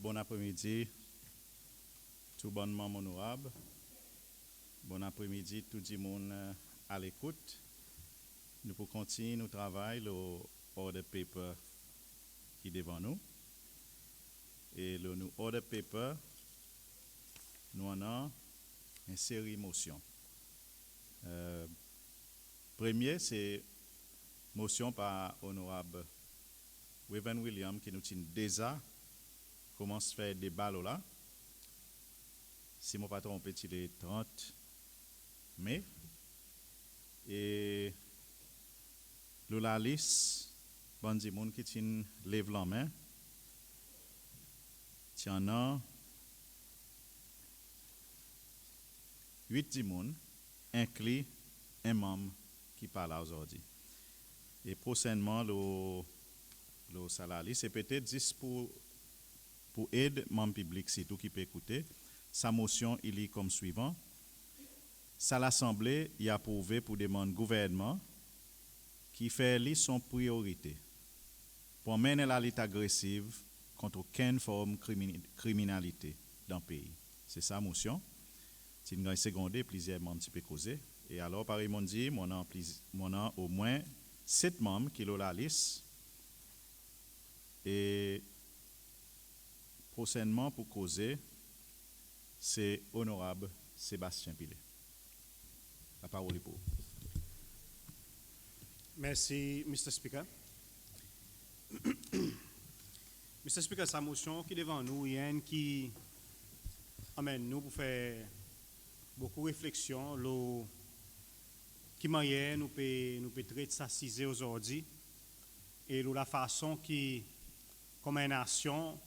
Bon après-midi, tout bonnement honorable. Bon après-midi, tout le monde à l'écoute. Nous pouvons continuer notre travail, le order paper qui est devant nous. Et le nous order paper, nous en avons une série de motions. Premier, c'est motion par honorable Weven William qui nous tient déjà commence à faire débat là. Si mon patron peut le 30 mai. Et la liste, bon du monde qui tient lève la main. Tiens a 8 du monde inclus un membre qui parle aujourd'hui. Et prochainement le salarié c'est peut-être 10 pour aider membre public c'est tout qui peut écouter. Sa motion il est comme suivant. Ça l'Assemblée y a approuvé pour demander au gouvernement qui fait lui son priorité pour mener la lutte agressive contre aucune forme de criminalité dans le pays. C'est sa motion. Si nous avons secondé, plusieurs membres qui peuvent causer. Et alors, par exemple, dit, mon a au moins 7 membres qui ont la liste. Et prochainement, pour causer, c'est honorable Sébastien Pilet. La parole est pour. Merci, Mr. Speaker. Mr. Speaker, sa motion qui est devant nous, il y a une qui amène nous pour faire beaucoup de réflexion, qui manière nous peut traiter ça aujourd'hui et la façon qui, comme une nation,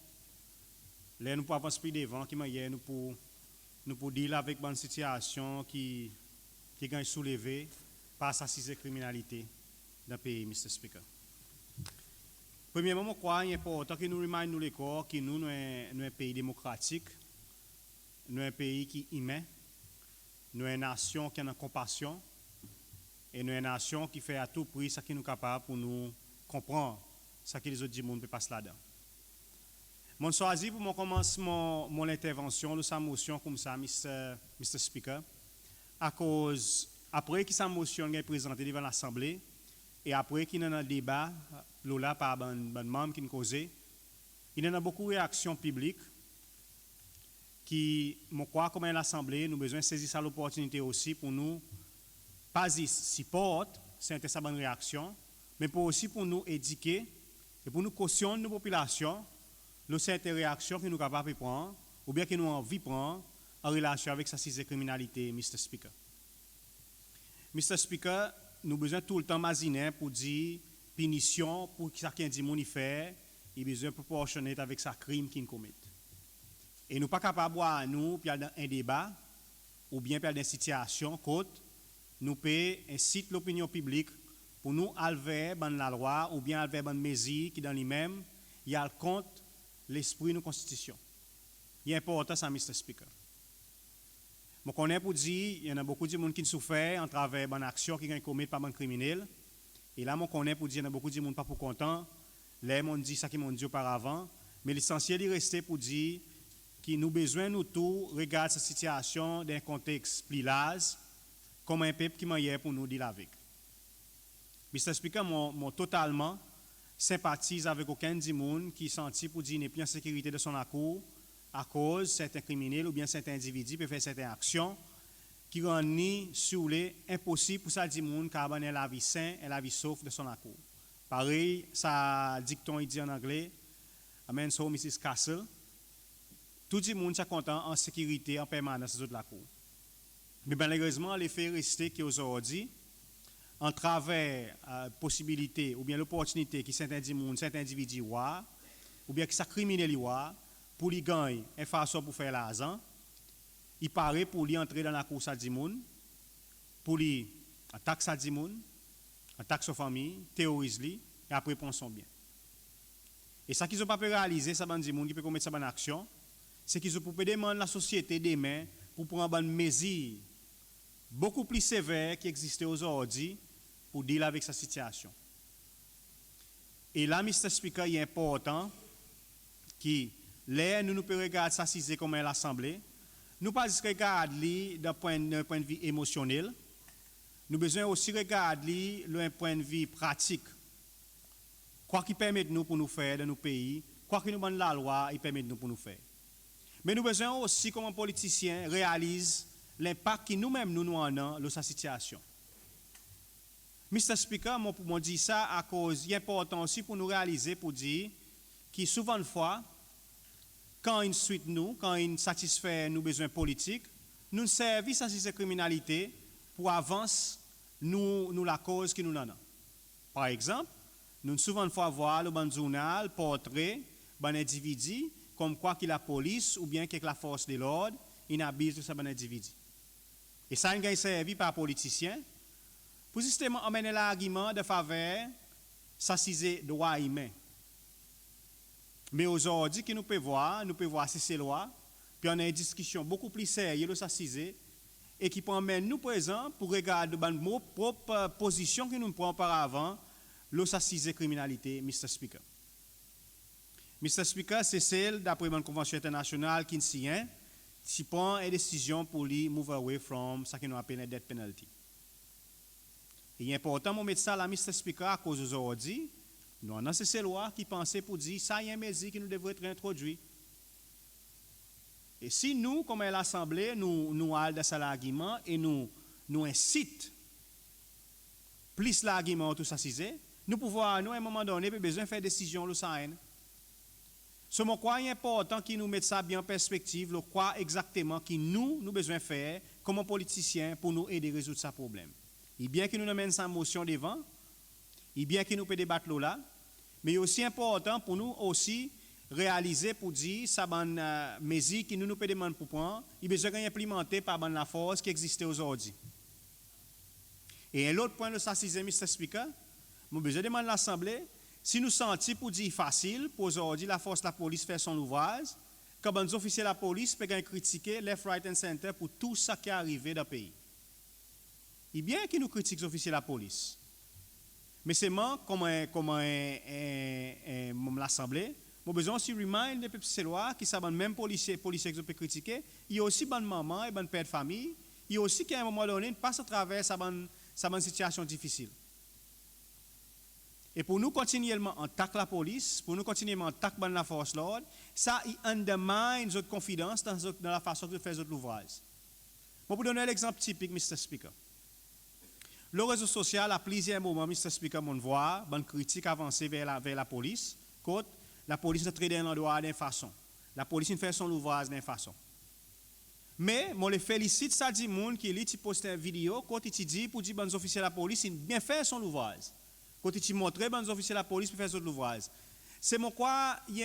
là nous pouvons avancer plus devant, qui manière nous pour dealer avec une situation qui est soulevée par sa criminalité dans le pays, Mr. Speaker. Premièrement, je crois qu'il est important que nous remettions nous les corps que nous sommes un pays démocratique, nous sommes un pays qui est humain, nous sommes une nation qui a une compassion et nous sommes une nation qui fait à tout prix ce qui nous est capable pour nous comprendre ce que les autres monde peuvent passer là-dedans. Je choisis pour commencer mon intervention, sa motion comme ça, Mr. Speaker, à cause, après que sa motion est présentée devant l'Assemblée, et après qu'il y a un débat, là par un membre qui nous causait, il y a beaucoup de réactions publiques qui, je crois, comme l'Assemblée, nous avons besoin de saisir cette opportunité aussi pour nous, pas supporter cette bonne réaction, mais aussi pour nous éduquer et pour nous cautionner nos populations, cette réaction que nous sommes capables de prendre, ou bien que nous avons envie de prendre en relation avec cette criminalité, Mr. Speaker. Mr. Speaker, nous avons besoin tout le temps imaginer pour dire punition pour ce qu'un dit fait, il a besoin proportionner avec sa crime qu'il commet. Et nous ne sommes pas capables de voir nous puis dans un débat ou bien dans une situation côte nous peut inciter l'opinion publique pour nous enlever la loi ou bien enlever une mesure qui dans lui-même il y a contre l'esprit de nos constitutions. Il est important ça, Mr. Speaker. Je connais pour dire, il y a beaucoup de gens qui souffrent en travers d'une action qui est commise par un criminel. Et là, je connais pour dire, il y a beaucoup de gens qui ne sont pas contents. Là, on dit ça qu'ils m'ont dit auparavant. Mais l'essentiel est resté pour dire que nous avons besoin, nous tous, regarder cette situation dans un contexte plus large, comme un peuple qui m'a hier pour nous dire avec. Mr. Speaker, moi totalement sympathise avec aucun des gens qui senti pour dire n'est plus en sécurité de son accord à cause certains criminels ou bien certains individus peuvent faire certaines actions qui rendent sur les impossible pour ça dire monde car la vie saine et la vie sauf de son accord. Pareil, ça dicton il dit en anglais, amen so Mrs. Castle. Tout le monde est content en sécurité en permanence de la cour. Mais malheureusement, les faits restent qu'aujourd'hui, en travers possibilité ou bien l'opportunité que certains individus ont, ou bien que ça criminel ont, pour lui gagner une façon pour faire l'argent, il paraît pour lui entrer dans la course à Dimoun, pour lui attaquer à Dimoun, attaquer sa famille, terrorise lui, et après prendre son bien. Et ça qu'ils n'ont pas pu réaliser, ça bande Dimoun qui peut commettre cette action, c'est qu'ils ont pu demander à la société demain pour prendre une mesure beaucoup plus sévère qui existait aujourd'hui pour dealer avec sa situation. Et là, Mr. Speaker, il est important que Là, nous pouvons regarder ça si c'est comme l'Assemblée. Nous pas juste regarder d'un point de vue émotionnel. Nous besoin aussi regarder d'un point de vue pratique. Quoi qui permet nous pour nous faire dans nos pays, quoi que nous donne la loi, il permet nous pour nous faire. Mais nous besoin aussi, comme un politicien, réaliser l'impact que nous-mêmes nous avons dans sa situation. Mr. Speaker, moi dis ça à cause, il est important aussi pour nous réaliser, pour dire que souvent de fois, quand une suite nous, quand une satisfait nos besoins politiques, nous servons à cette criminalité pour avancer nous la cause que nous avons. Par exemple, nous souvent de fois voir le bon journal, portrait, d'un individu, comme quoi que la police ou bien que la force de l'ordre inhabite ce bon individu. Et ça, il a servi par politiciens pour justement amener l'argument de faveur s'assiser droit humain. Mais aujourd'hui, que nous pouvons voir si c'est loi, puis on a une discussion beaucoup plus sérieuse de s'assiser et qui permet nous présents pour regarder nos propres positions que nous prenons auparavant, l'assiser criminalité, Mr. Speaker. Mr. Speaker, c'est celle, d'après la Convention internationale qui signe, qui prend une décision pour lui move away from ce qu'on appelle la death penalty. Et il est important de mettre ça là, Mr. Speaker, à cause d'aujourd'hui, nous avons ces lois qui pensaient pour dire ça y a un mesure qui nous devrait être introduit. Et si nous, comme l'Assemblée, nous allons dans cet argument et nous incitons plus l'argument tout ça, nous pouvons, à un moment donné, besoin de faire des décisions, le ça. Ce quoi est important qu'ils nous mettent ça bien en perspective, le quoi exactement que nous besoin faire comme politiciens pour nous aider à résoudre ce problème. Et bien que nous amènent sa motion devant, et bien que nous pouvons débattre là, mais il est aussi important pour nous aussi réaliser pour dire ça bonne mesure que nous pouvons demander pour prendre, il besoin d'implémenter par la force qui existe aujourd'hui. Et l'autre point de ça, c'est Mr. Speaker, nous besoin demander l'Assemblée. Si nous sentons pour dire facile, pour aujourd'hui la force de la police fait son ouvrage, quand les officiers de la police peuvent critiquer left, right and center pour tout ce qui est arrivé dans le pays. Et bien qu'ils nous critiquent les officiers de la police, mais c'est moi, comme l'Assemblée, nous besoin aussi de reminder les peuples lois qui savent même policiers qui peuvent critiquer, il y a aussi bonne maman et bonne père de famille, il y a aussi qu'à un moment donné, passe à travers sa bonne situation difficile. Et pour nous continuellement attaquer la police, pour nous continuellement attaquer la force de l'ordre, ça undermine notre confiance dans la façon de faire notre ouvrage. Pour vous donner l'exemple typique, Mr. Speaker. Le réseau social, à plusieurs moments, Mr. Speaker, on voit une critique avancée vers la police. Quand la police ne traite l'endroit d'une façon. La police ne fait son ouvrage d'une façon. Mais, je les félicite, ça dit monde qui lit, poste une vidéo, quand il dit, pour dire, les officiers de la police, ils bien fait son ouvrage. Quand il montre les officiers de la police pour faire son ouvrage. C'est pourquoi il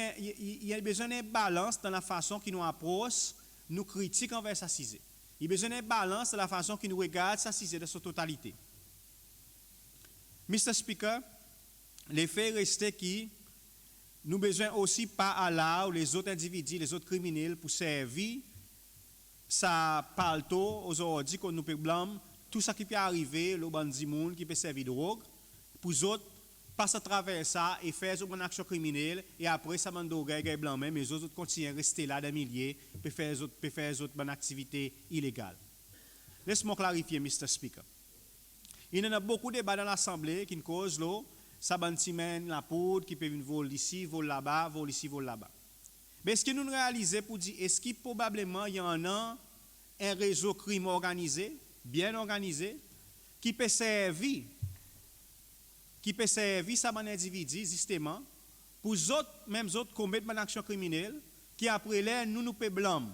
y a besoin d'une balance dans la façon qu'ils nous approchent, nous critiquent envers sa cisée. Il y a besoin d'une balance dans la façon qu'ils nous regardent sa cisée de sa totalité. Mr. Speaker, les faits restent qui nous besoin aussi pas à là où les autres individus, les autres criminels pour servir ça parle tôt aujourd'hui qu'on nous peut blâmer tout ça qui peut arriver le bandit monde qui peut servir de drogue pour les autres passer à travers ça et faire une action criminelle et après ça m'a d'orgueil blanc mais les autres continuent à rester là des milliers pour faire les autres bonnes activités illégales. Laisse-moi clarifier, Mr. Speaker. Il y en a beaucoup de débats dans l'Assemblée qui causent l'eau, ça bantimène la poudre qui peut voler ici, voler là-bas, voler ici, voler là-bas. Mais est-ce que nous réalisons pour dire, est-ce qu'il probablement il y en a un réseau crime organisé, bien organisé, qui peut servir ça bon individu justement pour même autres commettre une action criminelle qui après là nous peut blâmer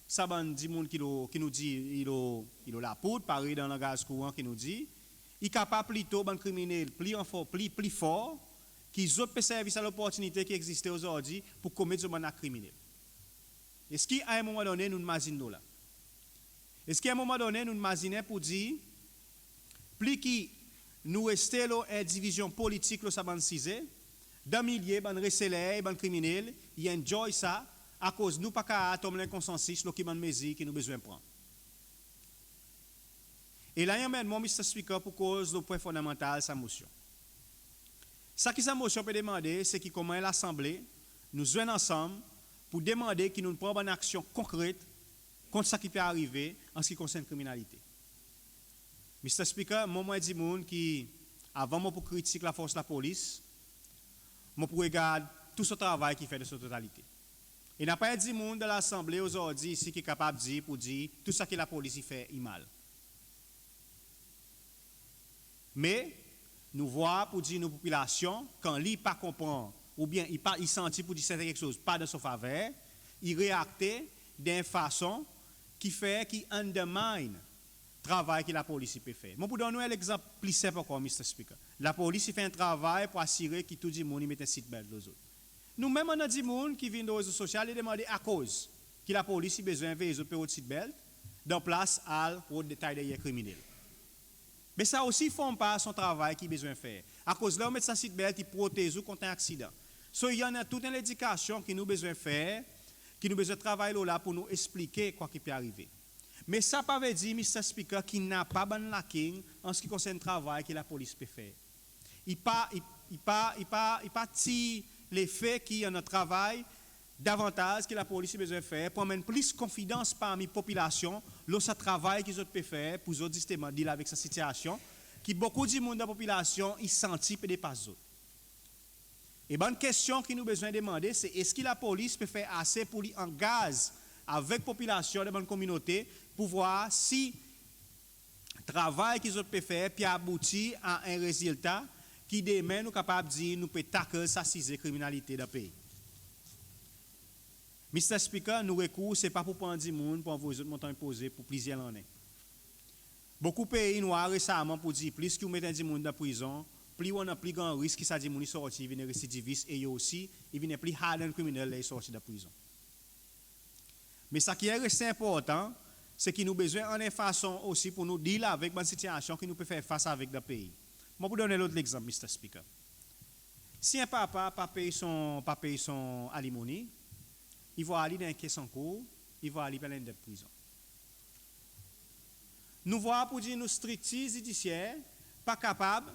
ça bon dit monde qui nous dit il a la poudre pareil dans le gaz courant qui nous dit il est capable plutôt bon criminel plus fort qui autres peut servir à l'opportunité qui existe aujourd'hui pour commettre un acte criminel. Est-ce qu'à un moment donné nous imaginons là? Est-ce qu'à un moment donné nous imaginons pour dire plus qui nous restons en division politique le saban cisé, dans milieu ban recelé, ban criminel, il enjoy ça à cause nous pas qu'à tomber le consensus le qui ban mesure que nous besoin prendre. Et là il y a même Mr. Speaker pour cause le point fondamental sa motion. Ça qui sa motion peut demander c'est que comment l'Assemblée nous joignent ensemble pour demander qu'il nous prenne une action concrète contre ce qui peut arriver en ce qui concerne la criminalité. Mr. Speaker, moi dis moun qui avant moi pour critiquer la force de la police, moi pour regarder tout ce travail qui fait de sa totalité. Il n'a pas dit moun de l'Assemblée aujourd'hui ici qui est capable de dire pour dire tout ce que la police fait est mal. Mais nous voyons pour dire nos populations, quand ils ne pas comprendre, ou bien ils sentent pour dire quelque chose pas de sa faveur, ils réactent d'une façon qui fait, qui undermine le travail que la police peut faire. Moi, pour donner un exemple plus simple encore, Mr. Speaker. La police fait un travail pour assurer que tout le monde mette un seatbelt aux autres. Nous-mêmes, on a des gens qui viennent dans les réseaux sociaux et demandent à cause que la police a besoin de veiller au seatbelt, dans place à pour détail des criminels. Mais ça aussi forme pas son travail qu'il a besoin de faire. À cause de là, on met sa seatbelt, il protège contre un accident. So, il y en a toute une éducation que nous avons besoin de faire, qui nous besoin de travailler là pour nous expliquer quoi qui peut arriver. Mais ça ne veut pas dire, Mr. Speaker, qu'il n'a pas de lacking en ce qui concerne le travail que la police peut faire. Il pas tire les faits qu'il y a dans le travail davantage que la police a besoin de faire pour mettre plus de confiance parmi la population dans ce travail qu'ils peuvent faire pour justement dealer avec cette situation qui beaucoup de monde dans la population ils sentent et dépassent. Et bonne question qui nous besoin de demander c'est est-ce que la police peut faire assez pour engager avec la population de bonne communauté pour voir si le travail qu'ils peuvent faire peut aboutir à un résultat qui demain nous capable de dire nous peut tackler sa criminalité dans le pays. Mr. Speaker, nous recours, ce n'est pas pour prendre du monde, pour envoyer autres montants imposés pour plusieurs années. Beaucoup de pays noirs récemment pour dire plus que vous mettez du monde dans la prison, plus on a plus grand risque que ça dit monde sorti, il vient récidiviste et aussi il vient plus hardened criminel et sorti de la prison. Mais ce qui est resté important, c'est que nous avons besoin de façon aussi pour nous dealer avec une situation que nous pouvons faire face avec le pays. Je vais vous donner l'autre exemple, Mr. Speaker. Si un papa ne paye son alimony, il va aller dans un caisse en cours, il va aller dans une prison. Nous voyons pour dire nos strictes judiciaires, pas capables,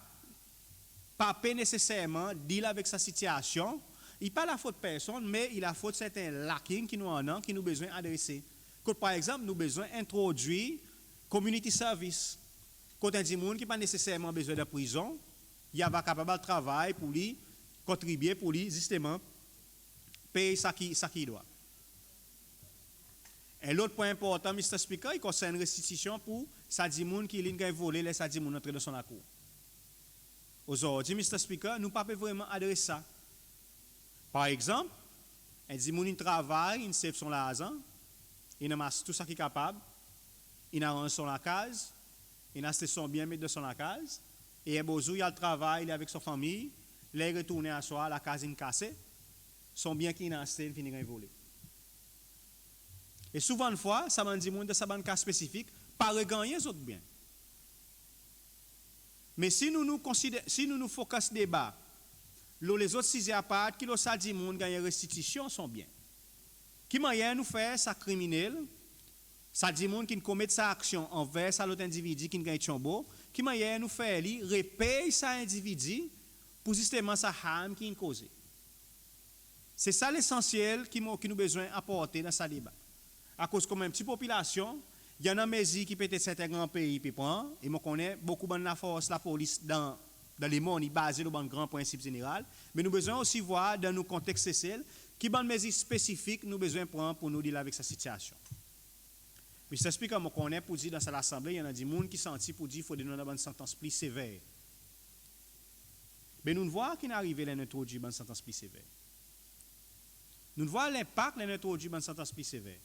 pas nécessairement dealer avec sa situation. Il n'est pas la faute de personne, mais il a la faute de certains lacking qui nous en ont, qui nous besoin d'adresser. Comme par exemple, nous avons besoin d'introduire community service. Quand on dit monde qui n'a pas nécessairement besoin de prison, il y a capable de travail pour lui, contribuer pour lui, justement, payer ça qui doit. Et l'autre point important, Mr. Speaker, il concerne restitution pour ça dit monde qui a volé, laisse ça dit monde entrer dans son cour. Aujourd'hui, Mr. Speaker, nous ne pouvons pas vraiment adresser ça. Par exemple, il dit monde travaille, il save son argent, il amasse tout ça qui est capable, il arrange son la case, il a son bien mettre dans son la case, et un beau jour, il a le travail, il est avec sa famille, il est retourné à soi, la case est cassée, son bien qui est acheté, il finit de voler. Et souvent de fois, ça m'a dit monde de sa cas spécifique, pas regagner les autres biens. Mais si nous nous focus débat, les autres six à part, qui ça dit monde gagne restitution son bien. Qui moyen nous faire ça criminel, ça dit monde qui commet sa action envers ça l'autre individu qui gagne chombo, qui moyen nous faire lui repayer ça individu pour justement sa harme qui est causé. C'est ça l'essentiel qui nous besoin apporter dans ce débat. À cause comme une petite population, il y en a mesures qui peut-être certains grands pays qui prennent, et moi connais beaucoup de la force, la police dans les mondes basés sur un grand principe général, mais nous besoin aussi voir dans nos contextes sociaux qui bonnes mesures spécifiques nous besoin prendre pour nous dealer avec cette situation. Mais je t'explique comment on connaît pour dire dans l'assemblée, il y en a des gens qui sentent pour dire qu'il faut donner une sentence plus sévère. Mais nous ne voyons qu'il n'arrive à introduire une sentence plus sévère. Nous ne voyons l'impact de l'introduire une sentence plus sévère.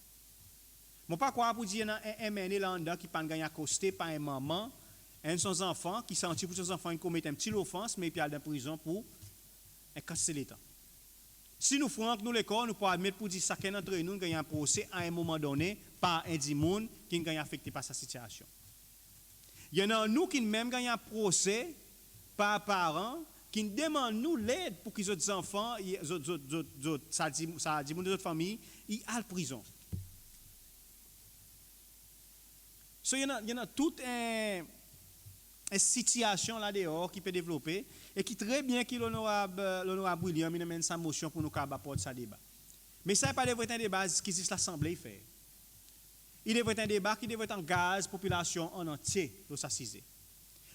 Je ne sais pas quoi pour dire un mené là qui pas gagner accosté par un maman, un de ses enfants qui sentit pour ses enfants commettre une petite offense, mais puis aller en prison pour casser l'État. Si nous faisons nous l'école, nous pouvons admettre pour dire que chacun d'entre nous gagne un procès à un moment donné par un monde qui gagne affecté par sa situation. Il y en a nous qui même gagne un procès par parents qui demandent nous l'aide pour que les autres enfants, ça dit de notre famille, ils aillent en prison. So, il y en a toute une situation là-dehors qui peut développer et qui très bien que l'honorable William il amène sa motion pour nous apporter ça débat. Mais ça n'est pas un débat qui existe l'Assemblée fait. Il devrait être un débat qui devrait engager la population en entier de s'assiser.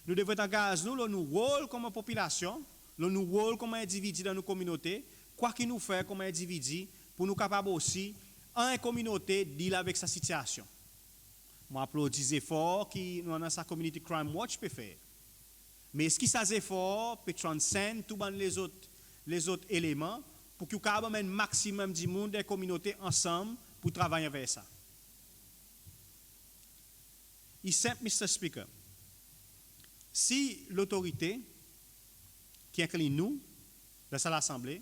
Nous devons engager nous rôle comme population, nous rôle comme individu dans nos communautés, quoi qu'il nous fait comme individu, pour nous capables aussi, en communauté, de dealer avec sa situation. Moi, applaudis les efforts que nous, dans sa community Crime Watch, peut faire. Mais est-ce que ces efforts peuvent transcender tous les autres éléments pour que nous ayons un maximum de monde des communautés ensemble pour travailler vers ça? Il est simple, Mr. Speaker. Si l'autorité qui incline nous, dans l'Assemblée,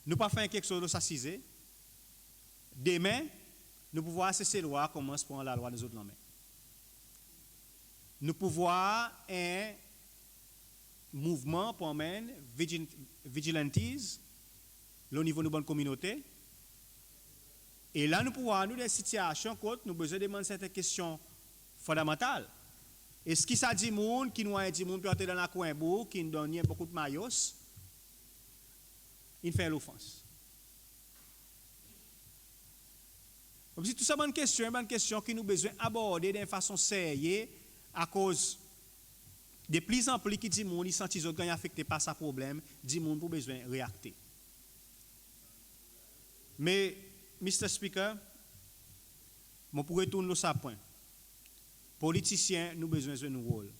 nous pas faire quelque chose de s'assiser, demain, nous pouvons cesser la loi commence pour la loi des autres mains. Nous pouvons un mouvement pour amener vigilantes au niveau de nos bonnes communautés. Et là, nous pouvons nous des situations où nous avons besoin de demander certaines questions fondamentales. Est-ce que ça dit monde qui nous a dit monde peut entrer dans la coin qui nous donne beaucoup de maillots, il fait l'offense. Tout ça bonne question qui nous besoin aborder d'une façon sérieuse à cause de plus en plus qui dit monde ils sentent qu'ils sont affectés par ce problème, dit monde pour besoin réacter. Mais Mr. Speaker, je pourrais retourner sur ce point. Politiciens, nous besoin de nous rôle.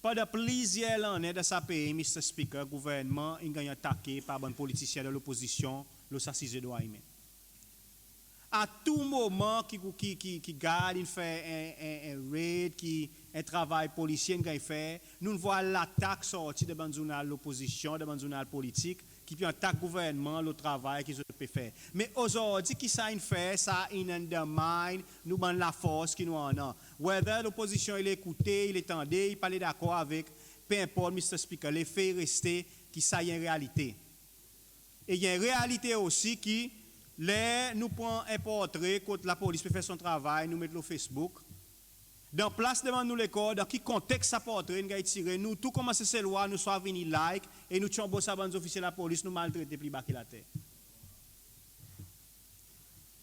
Pendant plusieurs années dans ce pays, Mr. Speaker, le gouvernement est attaqué par les politiciens de l'opposition, le s'assise de droits humains. À tout moment, qui garde, il fait un raid, un travail policier, nous voyons l'attaque sortie de l'opposition, de la politique, qui peut attaquer le gouvernement, le travail qu'ils peuvent faire. Mais aujourd'hui, qui ça fait, ça undermine, nous donne la force qui nous en a. Whether l'opposition il écoutait, il étendait, il parlait d'accord avec, peu importe, Mr. Speaker, les faits restent qui ça y a une réalité. Et il y a une réalité aussi qui, nous prenons un portrait quand la police peut faire son travail, nous mettons sur Facebook. Dans place devant nous l'école, dans quel contexte ça portrait, nous tiré, nous tout commencer ces lois, nous soit venus like et nous tuons les officiers de la police, nous maltraiter plus bas que la terre.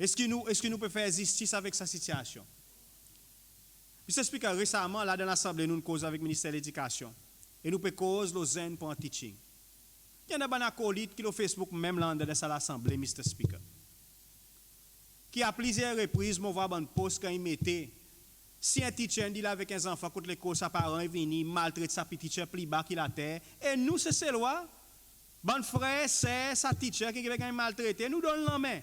Est-ce que nous pouvons faire justice avec cette situation? Je explique récemment, là dans l'Assemblée, nous cause avec le ministère de l'Éducation. Et nous pouvons cause le zen pour un teaching. Il y a un acolyte qui est au Facebook, même là dans l'Assemblée, Mr. Speaker. Qui a plusieurs reprises, je vois un post quand il mettait. Si un teacher dit avec un enfant, quand l'école, sa parent est venu, maltraite sa petite teacher plus bas qu'il a terre. Et nous, c'est ces lois. Bon frère, c'est sa teacher qui est maltraité, nous donnons la main.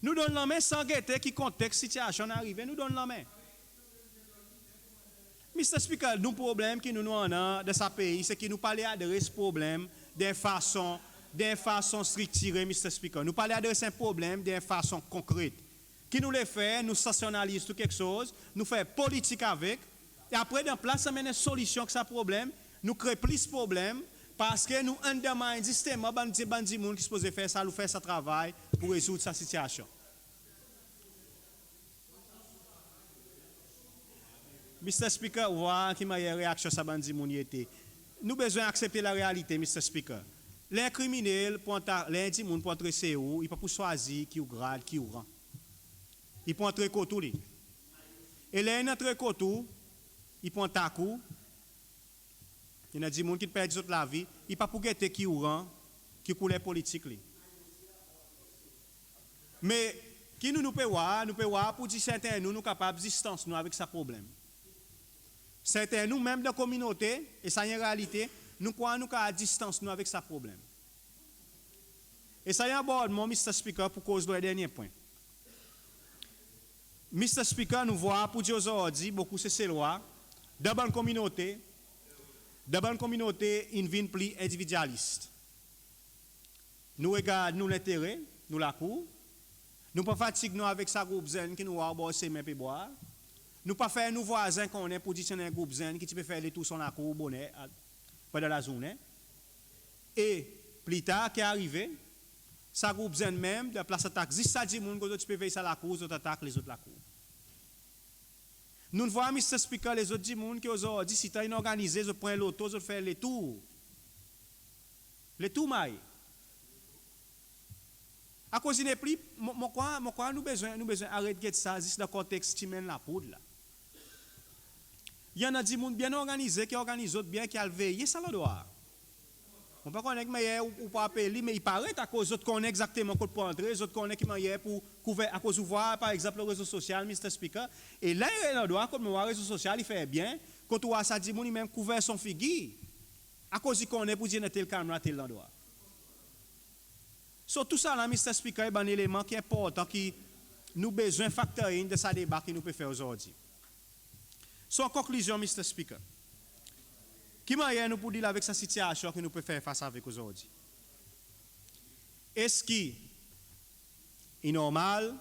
Nous donnons la main sans guetter qui contexte situation arrive, nous donnons la main. Mr. Speaker, nous problème que nous avons dans ce pays, c'est que nous parlons de ce problème d'une façon structurée, Mr. Speaker. Nous parlons de ce problème d'une façon concrète. Qui nous le fait, nous sensationnalisons tout quelque chose, nous faisons politique avec, et après, dans place, ça mène une solution que ce problème, nous créons plus de problèmes, parce que nous underminons justement les gens qui sont supposés faire ça, nous faisons ce travail pour résoudre cette situation. Mr. Speaker, voilà qui m'a eu réaction à ce que nous avons besoin d'accepter la réalité, Mr. Speaker. Les criminels, les gens pour entrer chez eux, ils ne peuvent pas choisir qui ou grade, qui ou rang. Ils peuvent entrer côté lui. Et les entrer côté, ils peuvent entrer coup. Il y a des gens qui perdent la vie, ils ne peuvent pas guetter qui ou rang, qui couleur politique. Mais qui nous pouvons voir pour dire certains nous sommes capables de distance nous avec ce problème. Certains nous, même dans la communauté, et ça est une réalité, nous croyons qu'à distance nous avec ce problème. Et ça y est un abordement, Mr. Speaker, pour cause de dernier point. Mr. Speaker, nous voyons pour dire aujourd'hui, beaucoup de ces lois, dans la communauté, ils viennent plus individualistes. Nous regardons l'intérêt, nous la cour. Nous pas fatiguer nous avec sa groupe zen qui nous a boire ses mains et boire. Nous pas faire nos voisins qu'on est positionné un groupe zen qui peut faire les tours sur la cour bonnet pendant la journée. Et plus tard qui est arrivé, sa groupe zen même de place attaque. Si ça dit monde que tu peux faire ça la cour, les autres attaquent les autres la cour. Nous voyons Mr. Speaker les autres monde qui aujourd'hui si tu as organisé, je prends l'auto, je fais les tours. Les tours mailles. À cause des prix, nous besoin arrêter ça, juste dans le contexte qui mène la poudre là. Il y en a des gens bien organisés qui organisent bien qui a veillé ça là doit. On ne peut pas connaître mais ou pas appeler mais il paraît à cause d'autres connaît exactement quoi pour entrer, les autres connaît qui manière pour couvrir à cause de voir par exemple le réseau social Mr. Speaker et là il doit comme le réseau social il fait bien quand tu vois ça dit il même couvert son figure à cause il connaît pour dire tel caméra tel endroit. So, tout ça là Mr. Speaker est un élément qui est important qui nous besoin factoring de ça débat que nous pouvons faire aujourd'hui. So, en conclusion Mr. Speaker, qui manière nous pour dire avec cette situation que nous pouvons faire face avec aujourd'hui? Est-ce qu'il est normal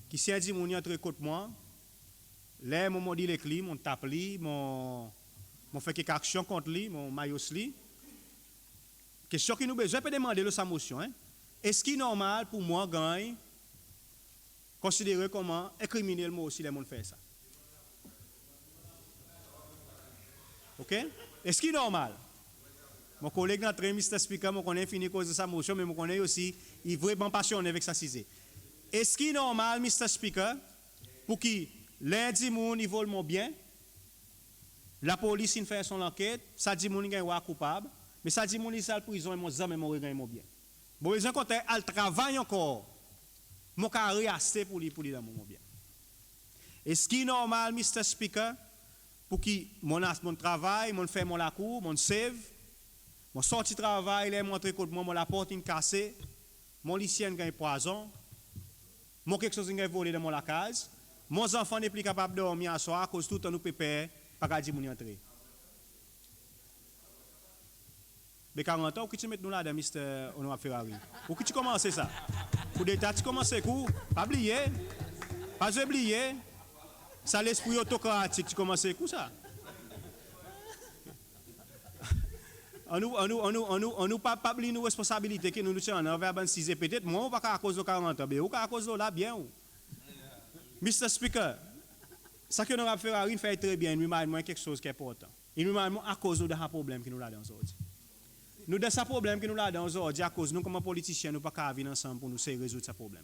que si un dit mon entre côté moi, là mon dit les clés, mon tape li, mon fait quelques actions contre lui, mon maillot li. Question que nous besoin peut demander le sa motion hein? Est-ce qu'il est normal pour moi gagner considérer comment un criminel moi aussi les monde fait ça? OK? Est-ce qu'il est normal? Mon collègue notre Mr. Speaker, je connais fini cause de sa motion, mais je connais aussi, il est vraiment passionné avec sa cisée. Est-ce qu'il est normal, Mr. Speaker, pour qui lundi, il vole mon bien, la police fait son enquête, ça dit mon est coupable, mais ça dit mon est en prison et mon zame mon regagne mon bien. Bon, ils ont côté al travail encore. Mon carré assez pour lui dans mon bien. Est-ce qu'il est normal, Mr. Speaker, pour qui mon travail, mon fait mon la cour, mon save, mon sorti travail, les montre côté moi, mon la porte une cassée, mon lycéen gagne poison, mon quelque chose gagne volé dans mon la case, mon enfant n'est plus capable de dormir à soir à cause tout le temps nous pépère, pas dire mon entrer. Mais 40 ans, où tu mets nous là, Mr. Honorable Ferrari? Où tu commences ça? Pour d'état, tu commences coup, pas oublier, pas oublier. Ça l'esprit autocratique, tu commences coup ça. On nous pas oublier nos responsabilités que nous nous tenons envers 26 et peut-être moi pas à cause de 40 ans, mais ou à cause de là bien ou. Mr. Speaker, ça que Honorable Ferrari fait très bien, il nous m'a quelque chose qui est important. Il nous m'a à cause de un problème que nous là dans aujourd'hui. Nous avons ce problème que nous avons aujourd'hui à cause de nous, comme politiciens, nous ne pouvons pas venir ensemble pour nous résoudre ce problème.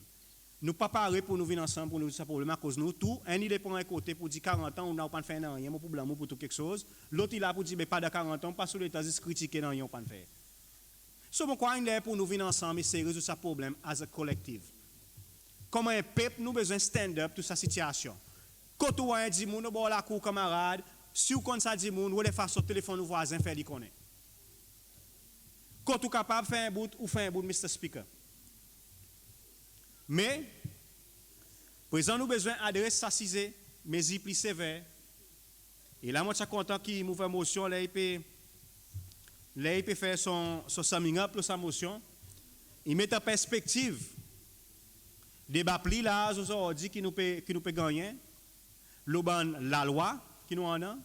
Nous ne pouvons pas parler pour nous venir ensemble pour nous résoudre ce problème à cause de nous. Tout, un il est pour un côté pour dire 40 ans, on n'a pas fait rien, pour blâmer pour tout quelque chose. L'autre il est pour dire pas de 40 ans, pas sur l'état de critiquer, non, on n'a pas fait. So, pourquoi il est pour nous venir ensemble et résoudre ce problème as a collective? Comme un peuple, nous avons besoin de stand up toute sa situation. Quand on a dit, nous avons la cour camarade, si vous connaissez dit, nous avons fait son téléphone aux voisins, faire des connaître. Quand tu es capable de faire un bout ou faire un bout, Mr. Speaker. Mais, président, nous avons besoin d'adresser sa cisée, mais il plus sévère. Et là, moi, je suis content qu'il m'a fait motion, là, il peut faire son summing up, sa motion. Il met en perspective débat pli là, aujourd'hui, qui nous peut gagner. La loi qui nous en a.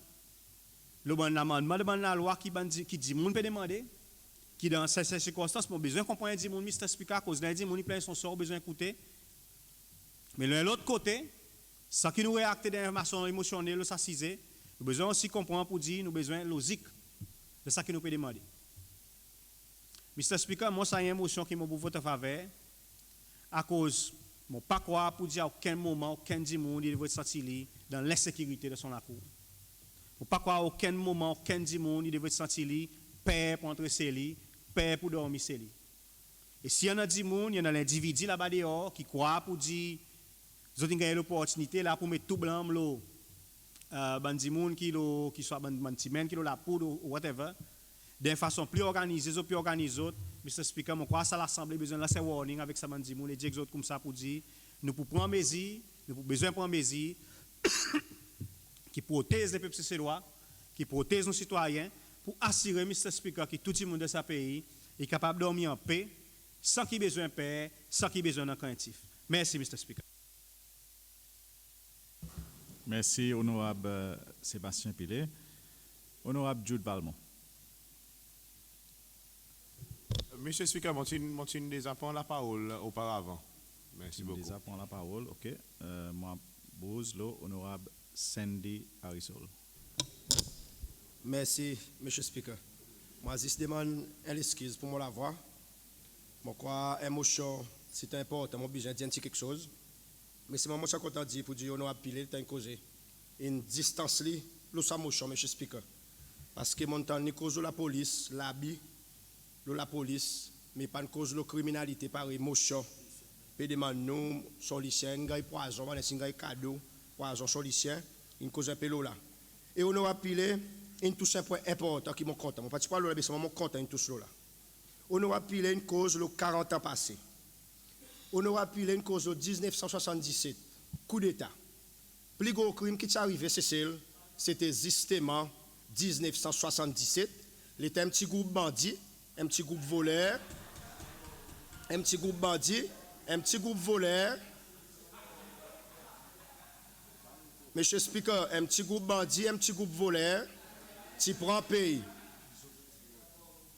L'amendement de la loi qui dit, moun peut demander. Qui dans ces circonstances, ont besoin de comprendre, dit mon Mr. Speaker, à cause d'un dit, mon plein son sort, besoin d'écouter. Mais de l'autre côté, ça qui nous réacte d'informations émotionnelles, ça cisé, nous besoin aussi comprendre pour dire, nous besoin de logique de ça qui nous peut demander. Mr. Speaker, moi, ça y a une émotion qui m'a pour votre faveur, à cause, mon pas croire pour dire à aucun moment, aucun monde, il devrait se sentir dans l'insécurité de son accord. Mon pas croire à aucun moment, aucun monde, il devrait se sentir paix pour entrer ses lits, paix pour dormir ses lits. Et s'il y en a des gens, il y en a l'individu là-bas dehors qui croient pour dire, ils ont gagné l'opportunité là pour mettre tout blanc, bandi moun qui soit bandi men qui la poudre ou whatever, d'une façon plus organisée, Mr. Speaker, je crois que l'Assemblée a besoin de lancer warning avec ça bandi moun et dire comme ça pour dire, nous pouvons prendre mesures, nous avons besoin de prendre mesures qui protègent les peuples cécélois, qui protègent nos citoyens, pour assurer, Mr. Speaker, que tout le monde de ce pays est capable de dormir en paix, sans qu'il ait besoin de paix, sans qu'il ait besoin d'un craintif. Merci, Mr. Speaker. Merci, honorable Sébastien Pilet. Honorable Jude Valmont. Monsieur Speaker, je déjà prendre la parole auparavant. Merci beaucoup. Déjà prendre la parole, ok. Moi, Bose, honorable Sandy Arisol. Merci, Monsieur Speaker. Moi, je demande une excuse pour moi la voix. Je crois émotion c'est important, mon besoin de dire quelque chose. Mais c'est moi content de dire pour dire on a pilé le temps causé. Une distance li, le samochon, monsieur speaker. Parce que mon temps ni cause la police, l'habit, la police, mais pas une cause de criminalité par émotion. Peut demander nous, solicien, gagne poison, on a cadeau, poison solicien, une cause un peu là. Et on a pilé une touche un point important qui m'ont content. Mon petit parle là, mais c'est mon content une touche là. On a pilé une cause le 40 ans passé. On a pilé une cause le 1977, coup d'État. Plus gros crime qui est arrivé, c'était justement 1977. Il était un petit groupe bandit, un petit groupe voleur, un petit groupe bandit, un petit groupe voleur. Monsieur Speaker, un petit groupe bandit, un petit groupe voleur, qui prend pays.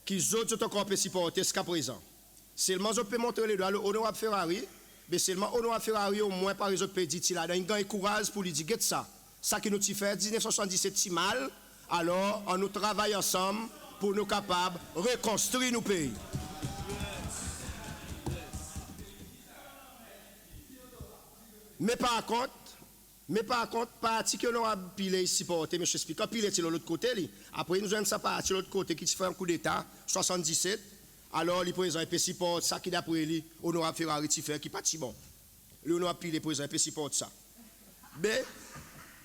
Qui autres ont encore supporté jusqu'à présent. Seulement, je peux montrer les doigts, le Honorable Ferrari, mais seulement Honorable Ferrari, au moins par les autres pays, il a un courage pour lui dire, get ça. Ça qui nous fait 1977 si mal, alors on nous travaille ensemble pour nous capables de reconstruire nos pays. Mais par contre, parti que nous avons pilé ici porté, M. Speaker, pilé de l'autre côté, après nous avons ça parti de l'autre côté qui fait un coup d'État, 77, alors le président peut supporter ça qui d'après lui, Honorable Ferrari fait qui pas si bon. Le Honorable pilé, le président peut supporter ça. Mais,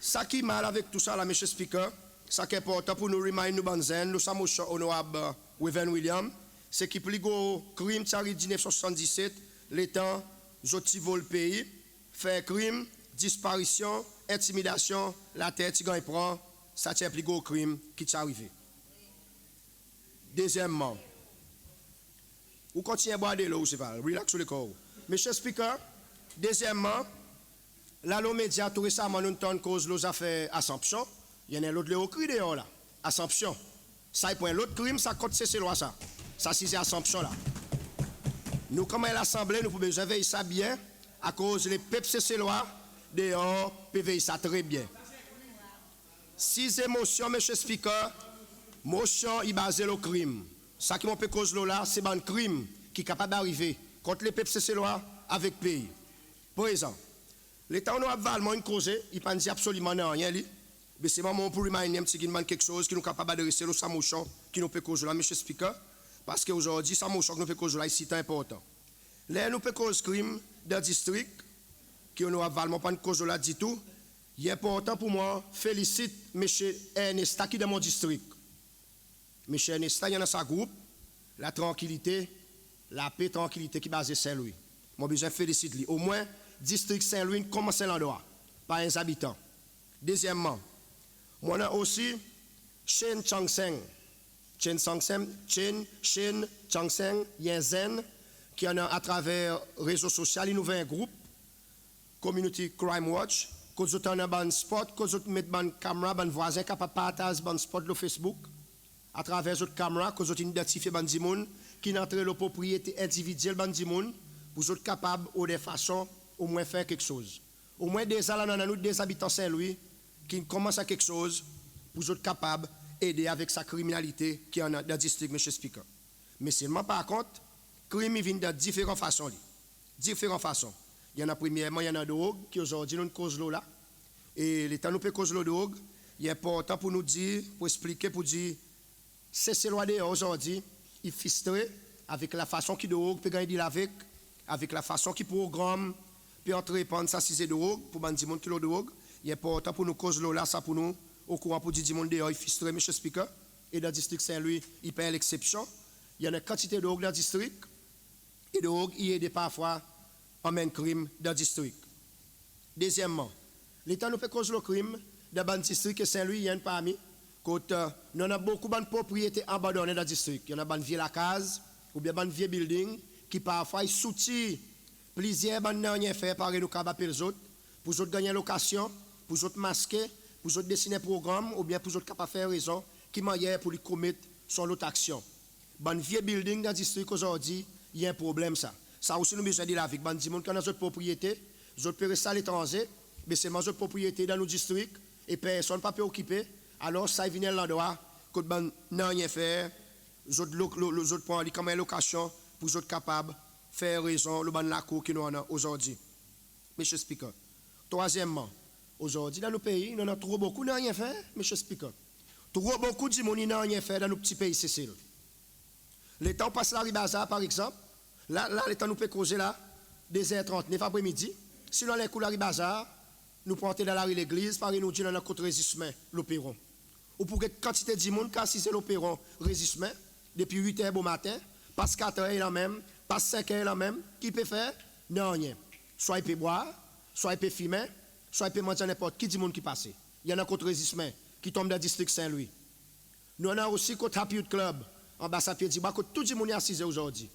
ça qui est mal avec tout ça, là, M. Speaker, ça qui est important pour nous reminder nous banzen, nous sommes Honorable Weven William, c'est que plus gros crime qui arrive en 1977, l'État, ils volent le pays, fait crime, disparition, intimidation, la tête, qui gagne prend, ça c'est le plus gros crime qui est arrivé. Deuxièmement, vous continuez à boire de l'eau, c'est pas, relax sur le corps. Monsieur Speaker, deuxièmement, la loi média tout récemment nous donne cause aux affaires Assomption. Il y en a l'autre au cri dehors là. Assomption. Ça est point l'autre crime, ça compte c'est loi ça. Ça c'est Assomption là. Nous comme l'Assemblée, nous pouvons veiller ça bien à cause les peuples c'est loi dehors peuvent veiller ça très bien. 6 émotions, monsieur Speaker, motion il basé le crime. Ça qui m'ont fait cause là, c'est un crime qui est capable d'arriver contre les peuples c'est loi avec pays. Par exemple, l'État nous a valement une cause, il ne dit absolument rien. Mais c'est vraiment pour reminder un petit quelque chose qui nous est capable d'adresser le Samouchon qui nous fait cause là, M. Speaker. Parce qu'aujourd'hui, Samouchon qui nous fait cause là, c'est important. Là, nous fait cause crime dans le district, qui nous a valement pas une cause là du tout. Il est important pour moi, félicite M. Ernesta qui est dans mon district. M. Ernesta, il y a dans sa groupe, la tranquillité, la paix, tranquillité qui est basée sur Saint-Louis. Moi, besoin félicite lui. Au moins, district Saint-Louis commence à l'endroit, par les habitants. Deuxièmement, on a aussi Chen Changseng. Chen Changseng, Yenzen, qui en a à travers les réseaux sociaux, il nous fait un groupe, Community Crime Watch, quand vous avez un spot, quand vous mettez une caméra, un voisin capable de partager un spot sur Facebook, à travers votre caméra, quand vous identifiez un gens qui entre la propriété individuelle de gens, vous êtes capable de façon au moins faire quelque chose. Au moins des habitants Saint-Louis qui commencent à quelque chose, vous êtes capable d'aider avec sa criminalité qui est dans le district, M. Speaker. Mais seulement par contre, le crime vient de différentes façons. Différentes façons. Il y en a premièrement, il y en a drogue qui aujourd'hui nous cause là. Et l'État nous peut cause la drogue. Il est important pour nous dire, pour expliquer, pour dire, c'est ce loi aujourd'hui, il filtre avec la façon qui drogue peut gagner avec la façon qui programme peut entrer prendre ça si c'est drogue pour bandi monde qui le drogue. Il est important pour nous cause là ça pour nous au courant pour dire monde dehors il filtre M. Speaker et dans le district Saint-Louis il paye l'exception. Il y a une quantité de drogue dans le district et de drogue il aide parfois en même crime dans le district. Deuxièmement, l'État nous fait cause le crime dans le district et Saint-Louis il y a une parmi quand nous avons beaucoup de propriétés abandonnées dans le district. Il y en a une vieille case ou bien un vieux building qui parfois soutient plusieurs bandes rien fait par nous capables les autres pour autres gagner location, pour autres masquer, pour autres dessiner programme ou bien pour autres capables faire raison qui manière pour lui commettre son autre action. Ban vieux building dans le district aujourd'hui, il y a un problème ça. Ça aussi nous besoin de la avec ban di monde qui a notre propriété, les autres peuvent rester à l'étranger, mais c'est notre propriété dans nos districts et personne pas peut occuper. Alors ça vient l'endroit que ban n'a rien faire, les autres prennent comme location pour les autres capables faire raison le ban la cour qui nous en a aujourd'hui. Monsieur Speaker. Troisièmement, aujourd'hui dans nos pays, nous en avons trop beaucoup n'a rien fait, Monsieur Speaker. Trop beaucoup de monde n'a rien fait dans nos petits pays Cécile. L'État passe la Ribaza par exemple, là l'État nous peut causer là, 2h39 après-midi. Si nous allons couler la Ribaza, nous porter dans la rue l'église, par nous dire dans notre résistement, l'opéron. Ou pour que quantité de monde qui assiste l'opéron résistement, depuis 8h au matin, passe 4h là même, passe 5h là même, qui peut faire? Non, rien. Soit il peut boire, soit il peut fumer, soit il peut manger n'importe qui du monde qui passe. Il y en a contre résistement qui tombe dans le district Saint-Louis. Nous en avons aussi contre Happy Youth Club, ambassade Pied-Diba, que tout le monde est assisé aujourd'hui.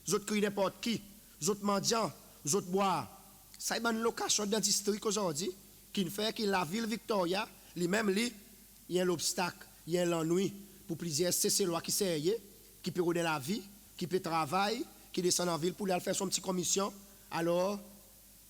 Les autres crient n'importe qui, les autres mendiants, les autres boire. Ça y a une location dans le district aujourd'hui qui fait que la ville Victoria, lui-même, il y a l'obstacle, il y a l'ennui pour plusieurs CC-lois qui s'essayent, qui peuvent donner la vie, qui peuvent travailler, qui descendent en ville pour aller faire son petite commission. Alors,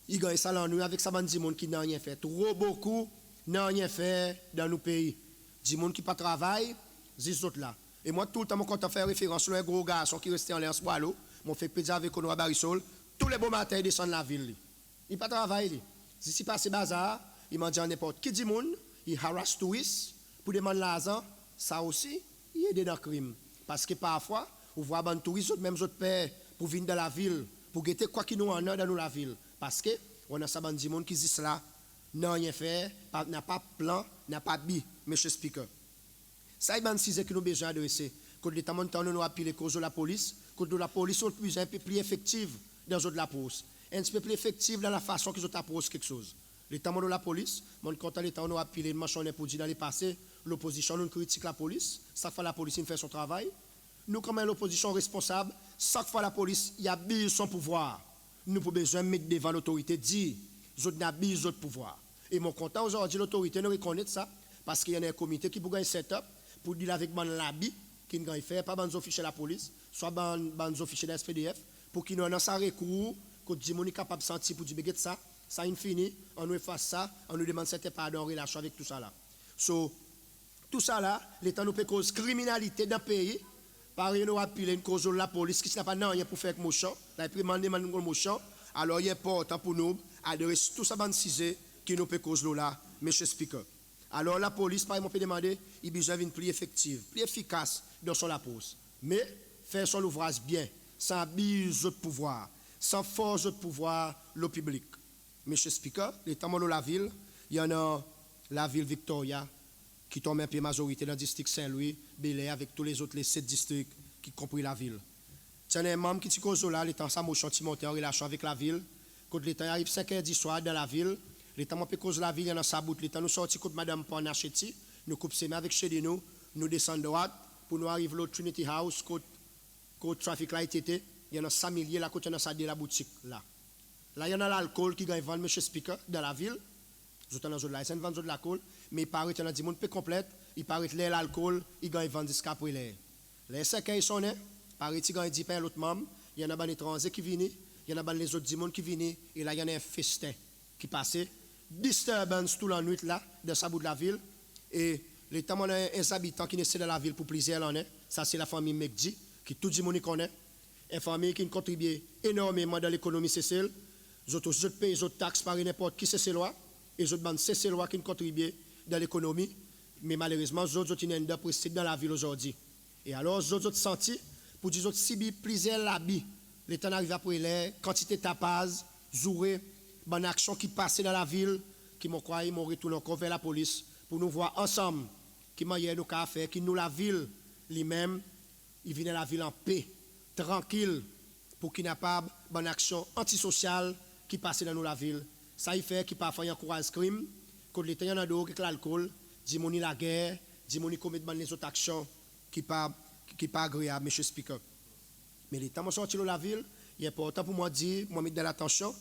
il gagne ça l'ennui avec ça, des gens qui n'ont rien fait. Trop beaucoup n'ont rien fait dans nos pays. Des gens qui ne travaillent pas, ces autres là. Et moi, tout le temps, je compte faire référence sur un gros garçon qui restait en l'air en Boileau. Je fais pédir avec Konoa Barisol. Tous les beaux matins, ils descendent la ville. Il ne travaille pas. Si c'est passé bazar, il m'a dit n'importe qui dit monde, il harasse touristes pour demander l'argent. Ça aussi, il est dans le crime. Parce que parfois, on voit des touristes, même autres pères, pour venir dans la ville, pour guetter quoi qu'il nous en a dans la ville. Parce que on a ça des gens qui disent cela, n'a rien fait, n'a pas de plan, n'a pas de billet, monsieur Speaker. Ça y est, c'est que nous avons besoin d'adresser. Quand l'État montant nous a les causes de la police, quand la police est un peu plus effective dans la police, un peu plus effective dans la façon qu'ils ont approché quelque chose. L'État de la police, mon content l'État nous a pilé le machin pour dire dans les passés, l'opposition nous critique la police, chaque fois la police fait son travail. Nous, comme l'opposition responsable, chaque fois la police y abuse son pouvoir. Nous avons besoin de mettre devant l'autorité, dire, nous abuse notre pouvoir. Et mon content aujourd'hui, l'autorité nous reconnaît ça, parce qu'il y a un comité qui pourrait set-up pour dire avec mon labi, qui ne fait pas des officiers de la police, soit des officiers de la SPDF, pour qu'ils nous en ça recours, que les gens sont capables de sentir pour dire ça, ça est fini, on nous efface ça, on nous demande certains pardons en relation avec tout ça là. So, tout ça là, l'État nous peut cause criminalité dans le pays, par exemple, nous appelons une cause de la police qui n'a pas rien pour faire avec Mouchon, la demandé Mouchon, alors il est important pour nous d'adresser tout ça dans le qui nous peut cause là, M. Speaker. Alors la police, par exemple, peut demander, il a besoin d'une plus effective, plus efficace dans son approche. Mais faire son ouvrage bien, sans abus de pouvoir, sans force de pouvoir, le public. Monsieur Speaker, l'État de la ville, il y en a la ville Victoria, qui tombe un peu majorité dans le district Saint-Louis, Bel-Air, avec tous les autres, les 7 districts qui compris la ville. C'est un membre qui dit que là, l'État ça motion monté en relation avec la ville. Quand l'État arrive 5h du soir dans la ville, l'État m'a cause la ville, il y en a sa bout. L'État nous sorti contre Madame Panachetti, nous coupons ses mains avec chez nous, nous descendons droite pour nous arriver au Trinity House, côté traffic light était, il y en a 5 milliers là, côté de la boutique là. Là, il y en a l'alcool qui gagne vendre, M. Speaker, dans la ville. Vous êtes dans la zone, vendre de l'alcool, mais il paraît qu'il y en a des gens peu complète, il paraît que l'alcool, il gagne vendre jusqu'à après l'air. Les 5 ans, ils sont nés, il paraît qu'il gagne 10 pains à l'autre membre, il y en a des étrangers qui viennent, il y en a les autres gens qui viennent, et là, il y en a un festin qui passe. Disturbance toute la nuit là, dans sa bout de la ville, et l'État a un habitant qui naît dans la ville pour plusieurs années, ça c'est la famille Mekdi, qui tout le monde connaît, une famille qui contribue énormément dans l'économie Cécile, les autres payent les autres taxes par n'importe qui c'est loi, et les autres bandes c'est loi qui contribuent dans l'économie, mais malheureusement les autres ont une prestige dans la ville aujourd'hui. Et alors les autres senti pour dire si plusieurs l'habit, l'État arrive après les quantité de tapage, zouré, bonne action qui passait dans la ville, qui m'ont croyé, ils m'ont retourné encore vers la police pour nous voir ensemble, qui m'a nous qu'à faire, qui nous la ville lui-même, il vient la ville en paix, tranquille, pour qu'il n'y ait pas bonne action antisociale qui passait dans nous la ville. Ça y fait qu'il parfois y encourage le crime, quand l'État y en a d'autres avec l'alcool, dit mon la guerre, dit mon commet les autres actions qui pas agréable, M. Speaker. Mais l'État m'a sorti de la ville, il est important pour moi de dire, moi mettre de l'attention,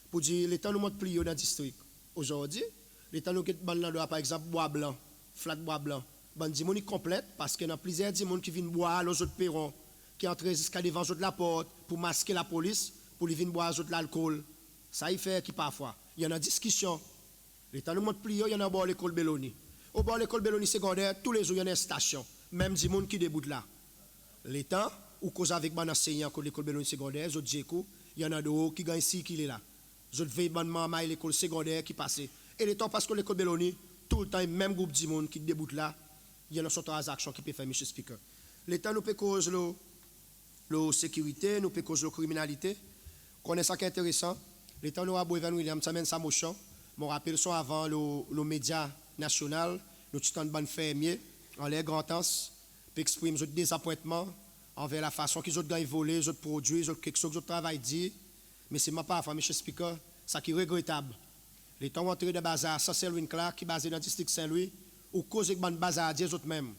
pour dire l'État nous montre plus dans le district. Aujourd'hui, l'État nous donne par exemple bois blanc, flat bois blanc. Ban di moun complète parce qu'il y a plusieurs di moun qui viennent boire aux autres perrons, qui entrent jusqu'à devant de la porte pour masquer la police, pour les venir boire aux autres l'alcool. Ça y fait qui parfois, il y en a discussion. L'État nous montre plus, il y en a au bord de l'école Belloni. Au bord de l'école Belloni secondaire, tous les jours il y a une station, même di moun qui déboutent là. L'État, ou cause avec mon enseignant de l'école Belloni secondaire, Zodjeko, Il y en a d'autres qui gagnent ici, qui est là. Les autres veillent bonnement à l'école secondaire qui passe. Et le temps parce que l'école Belloni, tout le temps, même groupe de monde qui déboute là, il y a une sorte d'action qui peut faire, M. Speaker. L'État nous peut cause la sécurité, nous peut cause la criminalité. Connaissez ça qui est intéressant. L'État nous a beau Evan Williams, ça mène sa motion. Mon rappel, sont avant le média national, nous sommes de fermiers, en l'air grand temps, pour exprimer notre désappointement envers la façon qu'ils ont gagné volé, ils ont produit, ils ont quelque chose de travail dit. Mais c'est ma part, M. Speaker, ça qui est regrettable. L'État est entré dans le bazar, ça c'est Louis Clark qui est basé dans le district Saint-Louis, ou cause de bazardiers eux mêmes.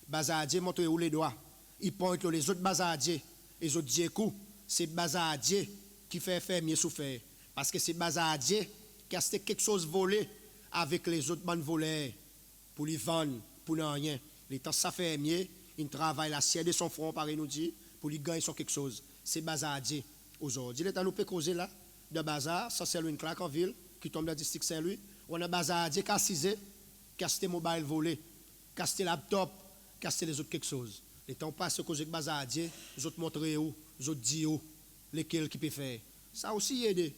Bazardiers montrent où les doigts. Ils pointent les autres bazardiers, les autres diekou, c'est bazardiers qui fait fermier souffrir. Parce que c'est bazardiers qui a quelque chose volé avec les autres bandes voleurs pour les vendre, pour ne rien. L'État ça fermier, il travaille la sienne de son front, pareil nous dit, pour lui gagner sur quelque chose. C'est bazardier. Aujourd'hui, l'État nous peut causer là, de bazar, ça c'est Louis Clark en ville, qui tombe dans le district Saint-Louis, on a bazardier qui a cisé, qui a acheté mobile volé, qui a acheté laptop, qui a acheté les autres quelque chose. Les temps passent cause de bazardier, les autres montrent où, les autres disent où, lesquels qui peut faire. Ça aussi aide.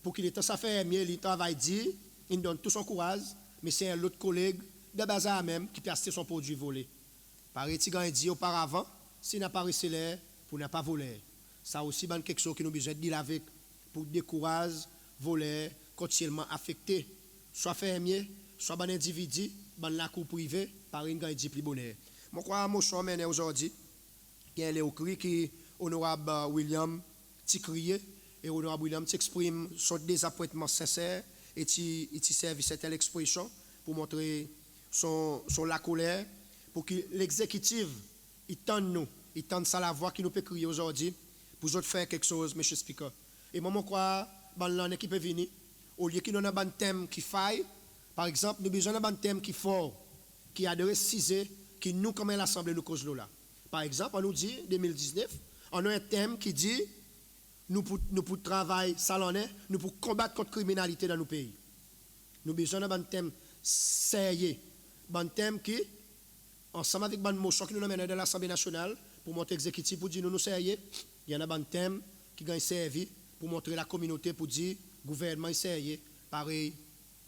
Pour qu'il ait ça fait mieux, il travaille dit, il donne tout son courage, mais c'est un autre collègue de bazar même qui peut acheter son produit volé. Pareil, il a dit auparavant, s'il n'a pas reçu l'air, pour ne pas voler. Ça aussi, c'est quelque chose qui nous besoin de dire avec, pour décourager, voler, continuellement affecté, soit fermier, soit un individu, dans la cour privée, par une grande plus bonheur. Je crois que je suis aujourd'hui, qui est écrit qui honorable William Tikriye, et honorable William s'exprime son désappointement sincère et qui servi cette expression pour montrer son la colère, pour que l'exécutif, il tente ça la voix qui nous peut crier aujourd'hui, pour nous faire quelque chose, M. Speaker. Et moi, je crois que l'année qui peut venir, au lieu qu'il y ait un thème qui faille, par exemple, nous avons besoin d'un thème qui est fort, qui a de réciser, qui nous, comme l'Assemblée, nous cause là. Par exemple, on nous dit, 2019, on a un thème qui dit, nous pour travailler salonné, nous pour combattre contre la criminalité dans nos pays. Nous avons besoin d'un thème sérieux, un thème qui, ensemble avec une motion qui nous amène dans l'Assemblée nationale, pour montrer l'exécutif, pour dire nous sérieux, il y en a un thème qui gagne servi pour montrer la communauté, pour dire gouvernement est sérieux, pareil,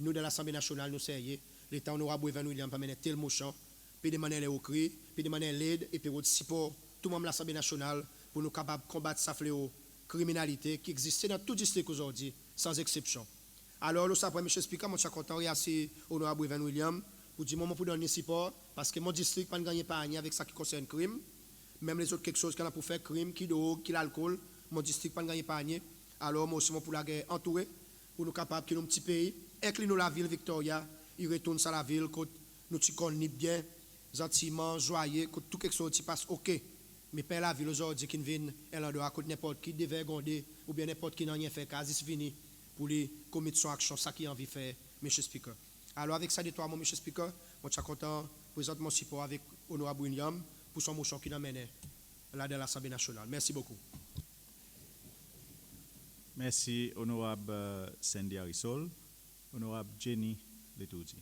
nous dans l'Assemblée nationale, nous sérieux, l'État honorable Evan Williams peut mener tel motion, puis demander les cris, puis demander l'aide et puis le support, tout le monde de l'Assemblée nationale, pour nous capables de combattre sa fléau, criminalité qui existe dans tout district aujourd'hui, sans exception. Alors, le savoir, M. Speaker, je suis content de remercier honorable Evan Williams pour dire moment pour donner support, parce que mon district n'a pas gagné pas avec ça qui concerne le crime, même les autres quelque chose qu'on a pour faire crime, qui drogue, qui l'alcool, mon district n'a pas gagné pas. Alors, moi aussi, pour la guerre entourée, pour nous capables que nos petits pays, inclinons la ville Victoria, ils retournent à la ville, nous connaissons bien, gentiment, joyeux, tout quelque chose qui passe ok. Mais pas la ville aujourd'hui qui vient, elle doit côté n'importe qui devait gonder, ou bien n'importe qui n'a rien fait, quasi fini, pour les commettre son action, ça qui a envie de faire, M. Speaker. Alors, avec ça, de toi, M. Speaker, je suis content de présenter mon support avec honorable William pour son motion qui nous amène là dans l'Assemblée nationale. Merci beaucoup. Merci, honorable Sandy Arisol. Honorable Jenny Letoudi.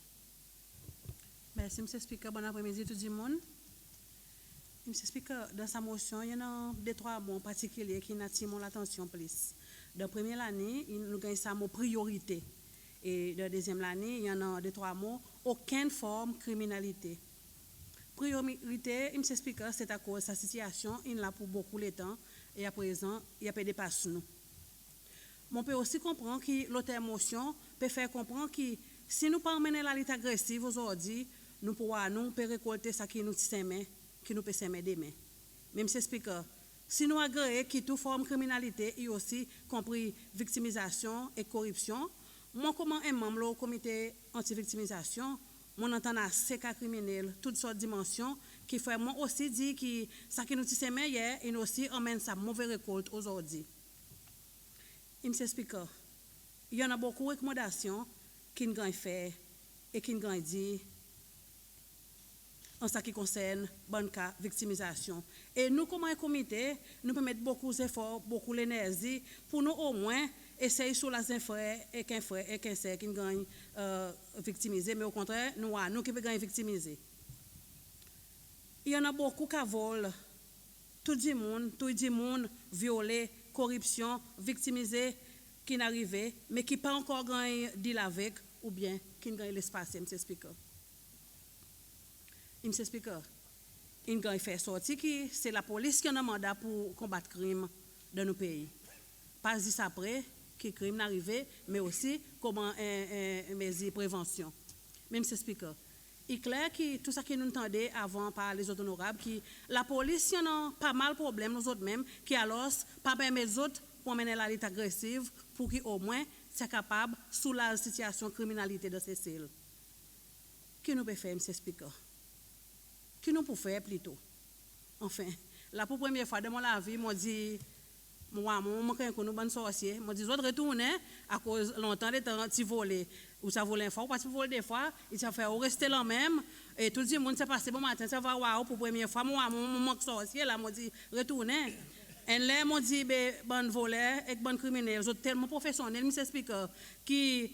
Merci, M. Speaker. Bon après-midi, tout le monde. M. Speaker, dans sa motion, il y a deux, trois mots particuliers qui attirent mon attention plus. Dans la première année, nous avons ça mot priorité. Et dans la deuxième année, il y en a deux, trois mots, aucune forme de criminalité. Priorité, M. Speaker, c'est à cause de sa situation, il l'a pour beaucoup de temps, et à présent, il a pas dépassé nous. On peut aussi comprendre que l'autre motion peut faire comprendre que si nous pas mener la lutte agressive aujourd'hui, nous pouvons récolter ce qui nous sème, qui nous peut semer demain. Même si Speaker, si nous agréons que toute forme de criminalité et aussi compris victimisation et corruption, moi comme un membre du comité anti-victimisation, mon entend assez cas criminel, toutes sortes de dimensions, qui fait moi aussi dire que ce qui nous sème hier et nous aussi emmène sa mauvaise récolte aujourd'hui. M. Speaker, il y en a beaucoup de recommandations qui nous ont fait et qui nous ont dit en ce qui concerne bon cas victimisation. Et nous, comme un comité, nous pouvons mettre beaucoup d'efforts, beaucoup d'énergie pour nous au moins essayer sur les frères et qu'un frère et qu'un sœur qui nous gagnent victimiser, mais au contraire, nous qui pouvons gagner victimiser. Il y en a beaucoup qui volent, tout le monde violé, corruption, victimisé, qui n'arrivait, mais qui pas encore gagné deal avec, ou bien qui n'a gagné l'espace, M. Speaker. M. Speaker, il a fait sortir qui c'est la police qui a un mandat pour combattre le crime dans nos pays. Pas juste après que le crime n'arrive, mais aussi comment mesures de prévention. Même M. Speaker, il est clair que tout ça que nous entendons avant par les autres honorables, que la police, il y a pas mal de problèmes, nous autres même, qui alors pas permettre les autres pour mener la lutte agressive, pour qu'au moins soient capables de soulager la situation de criminalité de ces cellules. Qu'est-ce que nous pouvons faire, M. Speaker? Qu'est-ce que nous pouvons faire plutôt? Enfin, la pour première fois de mon vie, moi dit, moi, je suis un sorcier. Je dis, autres retourner à cause longtemps de temps, tu voles, ou ça vole une fois, parce que tu voles des fois, il s'est fait rester là même, et tout le monde s'est passé bon matin, ça va voir pour première fois, moi, je sorcier, là, je dis, retourner. Et là, je dis, bon voleur et bon criminel, ils tellement professionnels, je m'explique, qui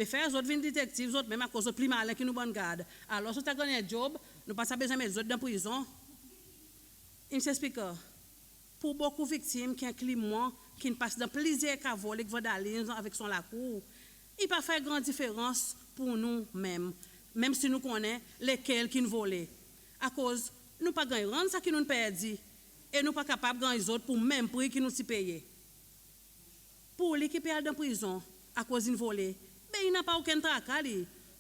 faire les autres vignes détectives, les autres même à cause de plus malin qui nous bonne garde. Alors, si tu as gagné un job, nous ne passons pas besoin de mettre les autres dans la prison. Je m'explique. Pour beaucoup de victimes qui ont un climat, qui ne passent dans plusieurs cavoles et vandalisme avec son lacour, il ne peut pas faire grande différence pour nous-mêmes, même si nous connaissons lesquels qui nous volent. À cause, nous ne pouvons pas gagner ça qui nous perdit et nous ne sommes pas capables de gagner les autres pour le même prix qui nous payent. Pour les qui perdent dans la prison à cause d'une volée, il n'a pas aucun tracas.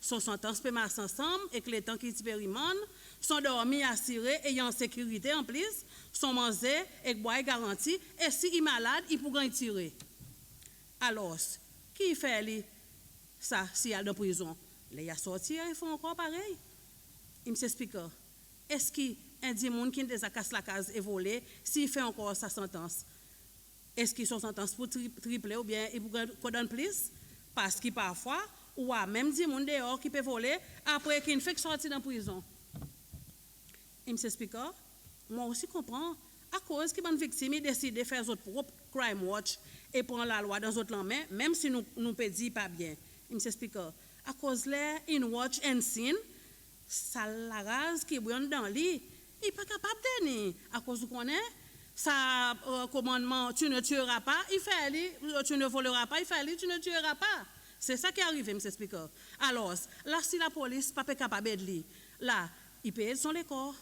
Son sentence peut marcher ensemble et que les temps qui expérimentent sont dormis, assurés, ayant en sécurité en plus, sont mangés et bois garantis, et si il est malade, il pourra tirer. Alors, qui fait ça s'il est dans la prison? Les a sortis, ils font encore pareil. Il me s'explique. Est-ce qu'il y a des gens qui ont cassé la case et volé, s'il fait encore sa sentence? Est-ce qu'ils sont sentencés pour tripler ou bien il pourra donner plus? Parce que parfois, ou a même des gens dehors qui peuvent voler après qu'ils fait sortir dans la prison. Il me s'explique. Moi aussi comprends. À cause que les victimes décident de faire leur propre crime watch et prendre la loi dans notre main, même si nous ne disons pas bien. Il me s'explique. À cause là, in watch and sin, ça la rase qui est dans lui, il n'est pas capable de tenir. À cause de qu'on est, ça commandement, tu ne tueras pas, il fait tu ne voleras pas, il fait tu ne tueras pas. C'est ça qui est arrivé, je m'explique. Alors, là, si la police n'est pas capable de lui, là, il paye son corps.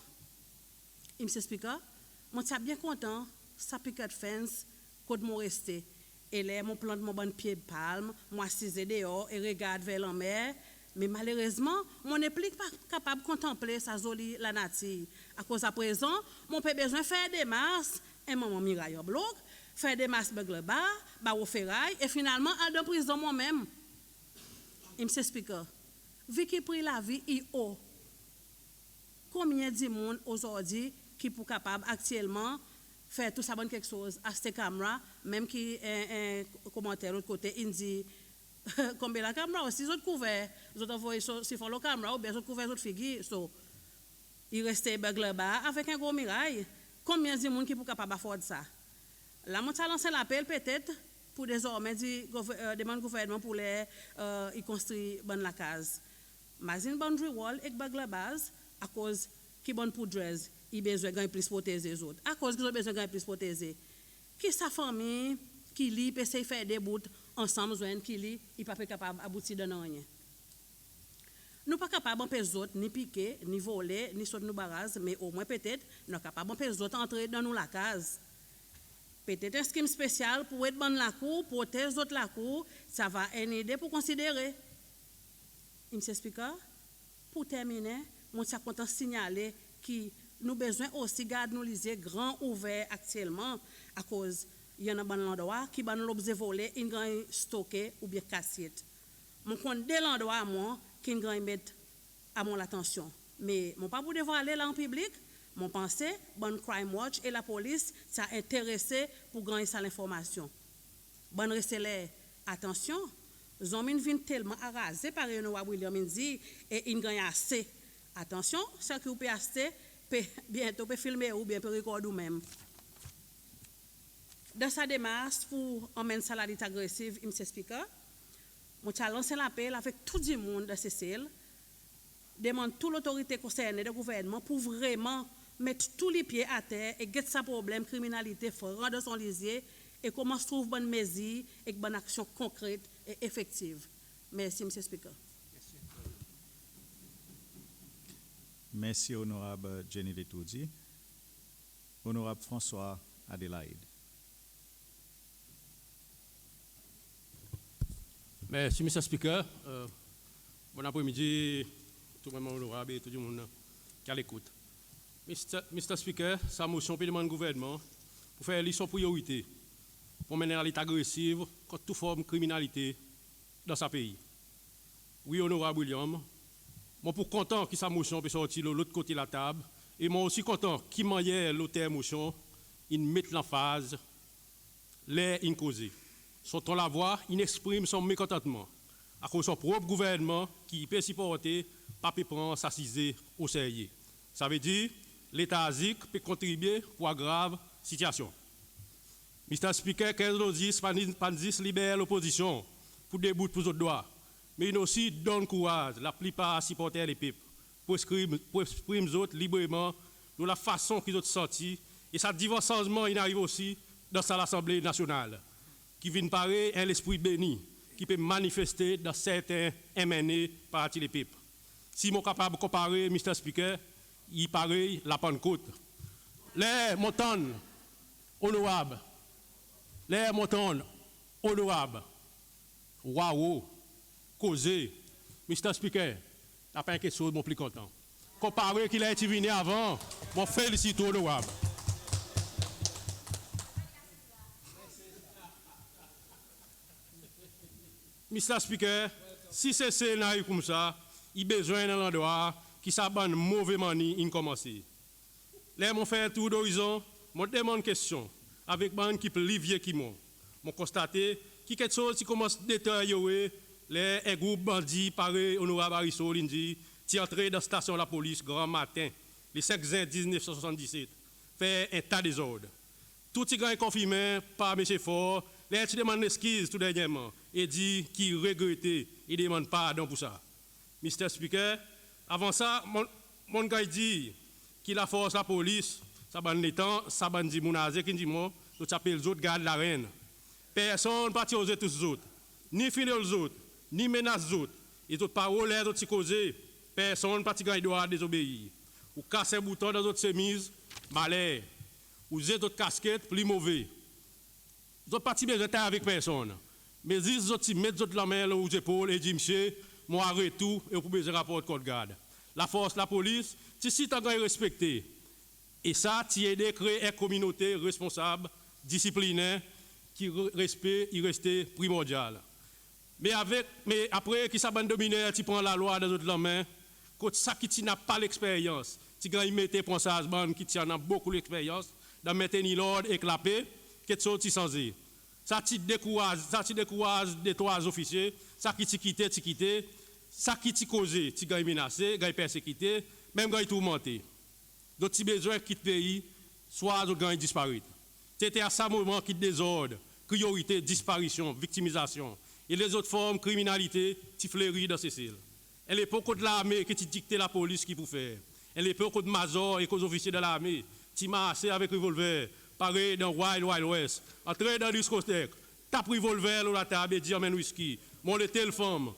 Il m'explique. Moi, je suis bien content, ça piquet fence, quand je resté. Et là, mon plante mon bon pied de palme, moi, assise dehors et regarde vers la mer. Mais malheureusement, mon n'est plus pas capable de contempler sa jolie la nature. À cause à présent, mon peut besoin de faire des masses, et maman miraille au bloc, faire des masses de bas, au ferraille, et finalement, aller en prison moi-même. Il m'explique. Vu qu'il pris la vie, il haut. Combien de monde aujourd'hui qui sont capables actuellement faire tout ça bon quelque chose à cette caméra, même qui un commentaire de l'autre côté, il dit combien la caméra aussi, ils ont couvert, ils ont envoyé si font la caméra ou bien ils ont couvert d'autres figures, so il restait là-bas avec un gros mirail. Combien de monde qui sont capables de faire ça? Là, moi, ça lance l'appel peut-être pour désormais demander au gouvernement pour les construire la case. Mais une bonne wall et la base à cause qui bonne pour dress, il besoin de plus protéger les autres. À cause qu'ils ont besoin de plus protéger. Qui sa famille qui lit peut essayer faire des bouts ensemble qui lit, il pas capable d'aboutir dans rien. Nous pas capable d'empêcher les autres ni piquer, ni voler, ni sauter nos barrages, mais au moins peut-être nous capable d'empêcher les autres entrer dans nous la case. Peut-être un scheme spécial pour être dans la cour, pour protéger les autres la cour, ça va aider pour considérer. Il m'explique. Pour terminer, je suis content de signaler que nous avons besoin aussi de garder nos lycées grands ouverts actuellement à cause il y a un bon endroit qui va nous l'observer voler, il va stocker ou bien cassette. Mon compte dès l'endroit moi qui va mettre à mon attention. Mais mon pas pour devoir aller là en public, mon pensée, bon crime watch et la police ça intéressé pour gagner ça l'information. Bon rester là, attention. Zombie vient tellement arrasé par Renoir William dit et il gagne assez. Attention, ce que vous pouvez acheter, bientôt peut filmer ou bien peut recorder ou même. Dans sa démarche pour emmener ça la lutte agressive, il m'explique. Moi, j'ai lancé l'appel avec tout le monde de ces cellules, demande toute l'autorité concernée, le gouvernement, pour vraiment mettre tous les pieds à terre et guetter sa problème criminalité, rendre son lisier et comment se trouve bonne mesure et bonne action concrète et effective. Merci, M. le Speaker. Merci, honorable Jenny Letoudi. Honorable François Adélaïde. Merci, M. le Speaker. Bon après-midi, tout le monde honorable et tout le monde qui a l'écoute. Mr. Speaker, sa motion pour le gouvernement pour faire son priorité pour mener à l'état agressif contre toute forme de criminalité dans ce pays. Oui, honorable William, moi pour content que sa motion peut sortir de l'autre côté de la table et moi aussi content qu'il m'aille l'auteur motion, il met l'emphase, l'air incausé. Sortant la voix, il exprime son mécontentement à cause de son propre gouvernement qui peut supporter, pas peut prendre s'assiser au sérieux. Ça veut dire l'État ASIC peut contribuer pour aggraver la situation. Mr. Speaker, 15 pas 10 libère l'opposition pour débouter pour autres droits. Mais il aussi donne courage, la plupart supporter les peuples, pour exprimer les autres librement de la façon qu'ils ont senti. Et ça divorcement, il arrive aussi dans l'Assemblée nationale, qui vient parler un esprit béni, qui peut manifester dans certains MNE par les peuples. Si je suis capable de comparer, Mr. Speaker, il paraît la Pentecôte. Les montagnes honorables, waouh, causé, Mr. Speaker, n'a pas quelque chose de plus content. Comparé qu'il a été venu avant, je félicite honorable. Mr. Speaker, si c'est scénario comme ça, il a besoin d'un endroit qui s'abonne mauvais mani in commencer. Là, mon fait un tour d'horizon, je demande une question avec ban qui peut vieux qui m'ont. Je constate que quelque chose qui commence à détériorer, les groupes bandits, pareil, honorable Arisso, Lindi, qui entré dans la station de la police grand matin, le 5 juin 1977, fait un tas de désordre. Tout ce qui est confirmé par M. Fort, les demande excuse tout dernièrement et dit qu'il regrettait et demande pardon pour ça. Mr. Speaker, avant ça, mon gars dit qu'il a force la police, ça ban les temps, ça ban dit Mounazé qui dit moi, nous s'appelle les autres gardes la reine. Personne ne partit aux autres tous les autres, ni finir les autres, ni menace les autres. Et autres paroles, les autres causer, personne ne partit doit désobéir. Ou casser bouton dans autres chemises, malheur. Ou les autres casquettes, plus mauvais. Les autres partis besoin avec personne. Mais les autres mettent la main aux épaules et disent monsieur, moi arrête tout et vous besoin rapport de code garde. La force, la police, si tu as respecté. Et ça, tu as créé une communauté responsable, disciplinaire, qui respect, il restait primordial. Mais après, qui s'abandonne dominer, tu prends la loi dans d'autres mains, quand ça qui n'a pas l'expérience, tu as mis pour ça, qui en a beaucoup d'expérience, de maintenir l'ordre et la paix, quelque chose qui sans y. Ça te décourage des trois officiers, ça qui t'y quitté, ça qui t'y causé, tu as menacé, tu as persécuté, même tu as tourmenté. Donc tu as besoin de quitter le pays, soit tu as disparu. C'était à ce moment qui désordre, priorité, disparition, victimisation. Et les autres formes de criminalité, tu fleuris dans ces îles. Elle est pas de l'armée qui dicte la police qui vous fait. Elle est pas de major et aux officiers de l'armée. Tu m'as assez avec revolver, pareil dans Wild West. Entrer dans le discothèque, tape revolver sur la table et dire amène whisky. Mon le telle femme.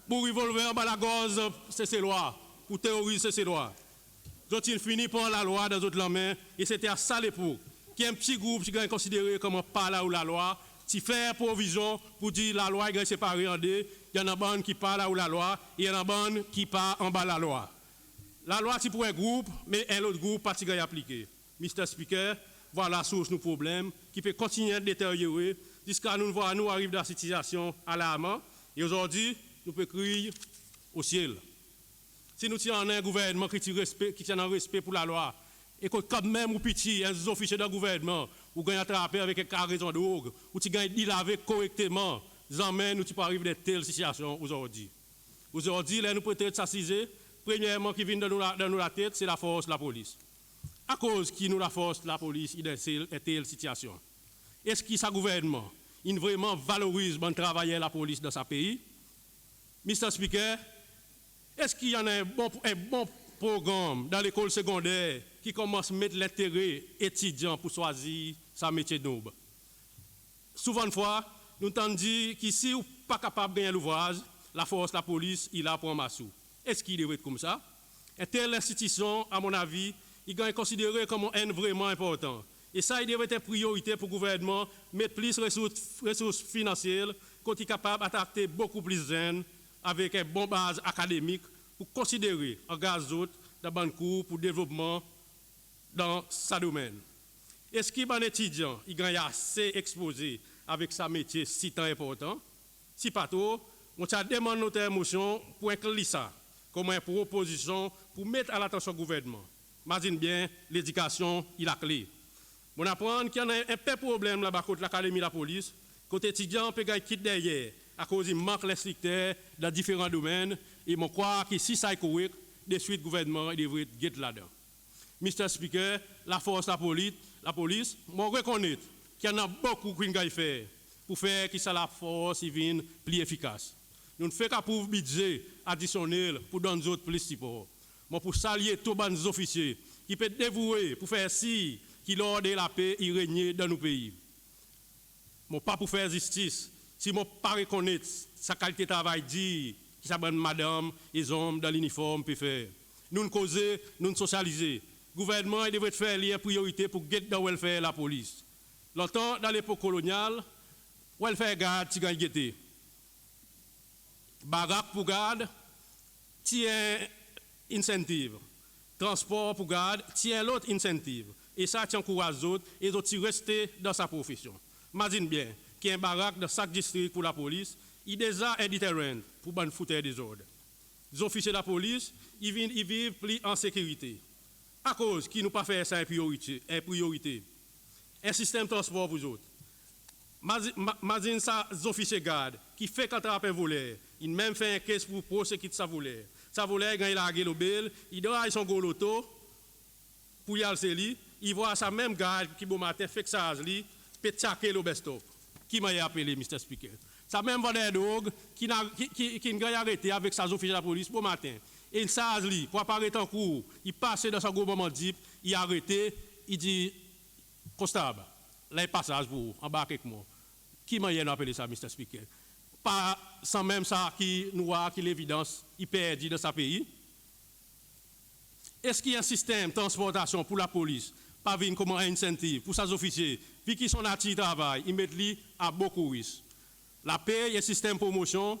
Pour revolver, la gauze, c'est loi. Pour terroriser, c'est loi. Donc il finit par la loi dans d'autres mains. Et c'était à ça l'époque. Qui est un petit groupe qui est considéré comme pas là où la loi. Tu fais provision pour dire la loi est séparée en deux. Il y en a un qui parle là où la loi, et il y en a un qui part en bas de la loi. La loi, c'est pour un groupe, mais un autre groupe, pas de appliqué. Mr. Speaker, voilà la source de nos problèmes, qui peut continuer à détériorer jusqu'à nous arriver dans cette situation alarmante. Et aujourd'hui, nous pouvons crier au ciel. Si nous avons un gouvernement qui tient un respect pour la loi, et que quand même, ou petit, un officier d'un gouvernement, ou gagne attrapé avec une cargaison de drogue, ou tu gagnes laver correctement, nous tu peux arriver à telle situation aujourd'hui. Aujourd'hui, là, nous pouvons être s'assiser. Premièrement, qui vient dans la tête, c'est la force de la police. À cause qui nous la force de la police, il est telle situation. Est-ce que ce gouvernement, il vraiment valorise le travail de la police dans ce pays? Mr. Speaker, est-ce qu'il y en a un bon programme dans l'école secondaire qui commence à mettre l'intérêt étudiant pour choisir sa métier noble? Souvent fois, nous t'en dit que si vous n'êtes pas capable de gagner l'ouvrage, la force, la police, il a pour un massou. Est-ce qu'il devrait être comme ça? Et telle institution, à mon avis, il est considéré comme un vraiment important. Et ça, il devrait être priorité pour le gouvernement, mettre plus de ressources financières, qu'on est capable d'attaquer beaucoup plus de jeunes avec une bonne base académique pour considérer un gazot dans le cours pour le développement dans ce domaine. Est-ce qu'un étudiant il est assez exposé avec sa métier si tant important? Si pas trop, on a demandé notre émotion pour inclure ça comme une proposition pour mettre à l'attention du gouvernement. Imagine bien, l'éducation, il a clé. On apprend qu'il y a un peu de problème là-bas contre l'académie de la police, côté étudiant peut gagner quitte derrière à cause du manque d'instructeurs dans différents domaines. Et je crois que si ça est correct, de suite, le gouvernement devrait être là-dedans. Mr. Speaker, la force, la police, je reconnais qu'il y en a beaucoup qui ont fait pour faire que la force vienne plus efficace. Nous ne faisons qu'approuver le budget additionnel pour donner aux autres plus de support. Mais pour saluer tous les officiers qui peuvent dévouer pour faire si qui l'ordre de la paix y règne dans nos pays. Mais pas pour faire justice, si je ne pas reconnaître sa qualité de travail dit, qui s'appelle madame et les hommes dans l'uniforme peuvent faire. Nous ne causer, nous ne socialiser. Le gouvernement devrait faire les priorités pour guetter dans le welfare la police. Longtemps, dans l'époque coloniale, welfare garde, tu gagnes guetter. Barak pour garde, tient incentive. Transport pour garde, tient l'autre incentive. Et ça, tu encourages les autres, et les autres restent dans sa profession. Imagine bien qu'il y a un barak dans chaque district pour la police, il y a déjà un déterrent pour ban foutre des ordres. Les officiers de la police, ils vivent plus en sécurité. À cause qu'ils n'ont pas fait ça en priorité. Un système de transport pour les autres. Imagine ça, les officiers garde, qui fait qu'attrape un voleur, il même fait un caisse pour prosécuter sa voleur. Sa voleur, quand il a gagné le bel, il doit son gros loto pour y aller, il voit sa même garde qui, bon matin, fait que ça, peut tchaker le best-of. Qui m'a appelé, Mr. Speaker? Sa même vendeur de drogue qui n'a arrêté avec sa officier de la police, bon matin. Et il s'est pour apparaître en cours, il passe dans son gros moment de il a arrêté, il dit, constable, là, il passage pour embarquer avec moi. Qui m'a appelé ça, Mr. Speaker? Pas sans même ça qui nous a, qui l'évidence, il perdit dans sa pays. Est-ce qu'il y a un système de transportation pour la police, pas venir comme un incentive pour ses officiers, puis qui sont natifs de travail, ils mettent lui à beaucoup de risques. La paix et un système de promotion,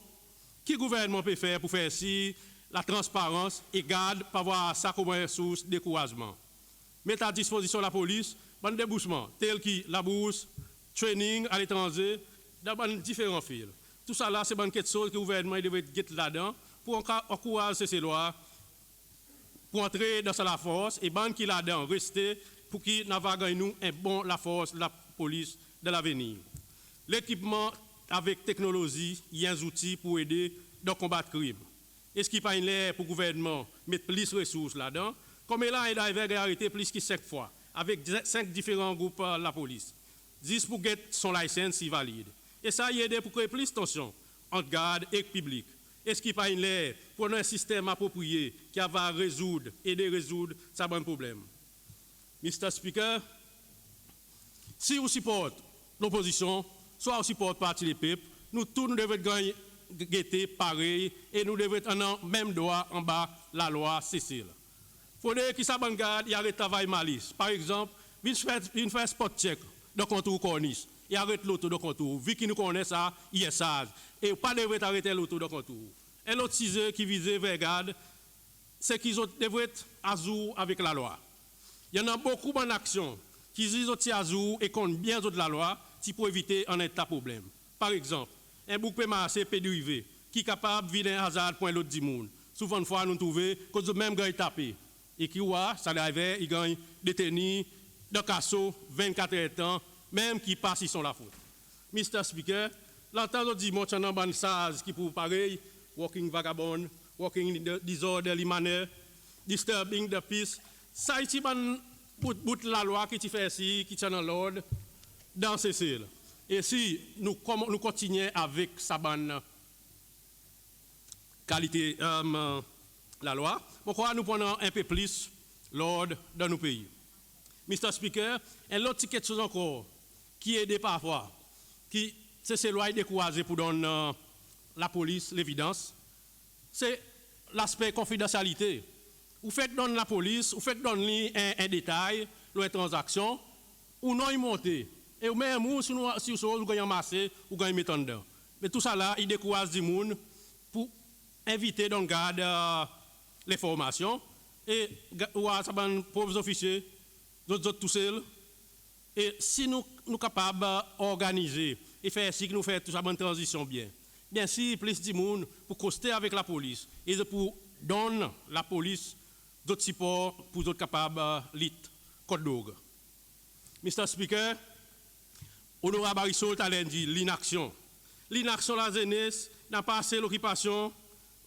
qui le gouvernement peut faire pour faire si la transparence et garde pour avoir ça comme une source de découragement. Mettre à disposition la police, un débouchement, tel que la bourse, training à l'étranger, dans différents fils. Tout ça là, c'est une question que le gouvernement devrait être là-dedans pour encourager ces lois, pour entrer dans la force et ban qui là-dedans, rester pour qu'il n'ait nous un bon la force, la police de l'avenir. L'équipement avec technologie, il y a des outils pour aider dans le combat de crime. Est-ce qu'il n'y a pas une l'air pour le gouvernement mettre plus de ressources là-dedans? Comme là, il a arrêté plus que 5 fois, avec 5 différents groupes de la police. 10 pour get son licence si valide. Et ça, il aide pour créer plus de tension entre garde et public. Est-ce qu'il n'y a pas une l'air pour un système approprié qui va résoudre, aider à résoudre ce bon problème? Mr. Speaker, si vous supportez l'opposition, soit vous supportez le parti des peuples, nous tous nous devons gagner pareil et nous devons être en même droit en bas la loi Cécile. Il faudrait que ça garde, il y a le travail malice. Par exemple, il fait un spot check de contour corniche. Il arrête l'auto de contour. Vu qu'il nous connaît ça, il est sage. Et pas devrait arrêter l'auto de contour. Et l'autre sujet qui visait vers garde, c'est qu'ils devraient être à jour avec la loi. Il y en a beaucoup en action qui disent aussi à jour et comptent bien de la loi pour éviter un état problème. Par exemple, un bouc peut marcher, peut dériver, qui est capable de vider un hasard pour l'autre du monde. Souvent, fois, nous trouvons que le même gars est tapé. Et qui voit, ça arrive, il gagne détenu, de casso, 24 heures de temps, même qui passe, ils sont la faute. Mr. Speaker, l'entendre dit, moi, j'en ai un sage qui pour pareil, walking vagabond, walking in the disorderly manner, disturbing the peace. Ça, c'est un bout de la loi qui fait ici, qui tient dans l'ordre, dans ces cellules. Et si nous continuons avec sa bonne qualité, la loi, pourquoi nous prenons un peu plus l'ordre dans nos pays? Mr. Speaker, et l'autre quelque chose encore qui aide parfois, qui c'est loi découragé pour donner la police l'évidence, c'est l'aspect confidentialité. Vous faites donner la police, vous faites donner un détail, une transaction, ou non il monte. Et même si vous gagnez massé, vous gagnez mettre en dedans. Mais tout ça là, il décourage du monde pour inviter dans le garde les formations. Et ça va pauvres officiers, d'autres tout seuls. Et si nous sommes capables d'organiser et faire ainsi que nous faisons toute ça bonne transition bien. Bien si plus de monde pour coster avec la police et pour donner la police d'autres supports pour d'autres capables de lutter contre l'orgue. Mr. Speaker, honorable Barissol a dit l'inaction. L'inaction de la jeunesse n'a pas assez l'occupation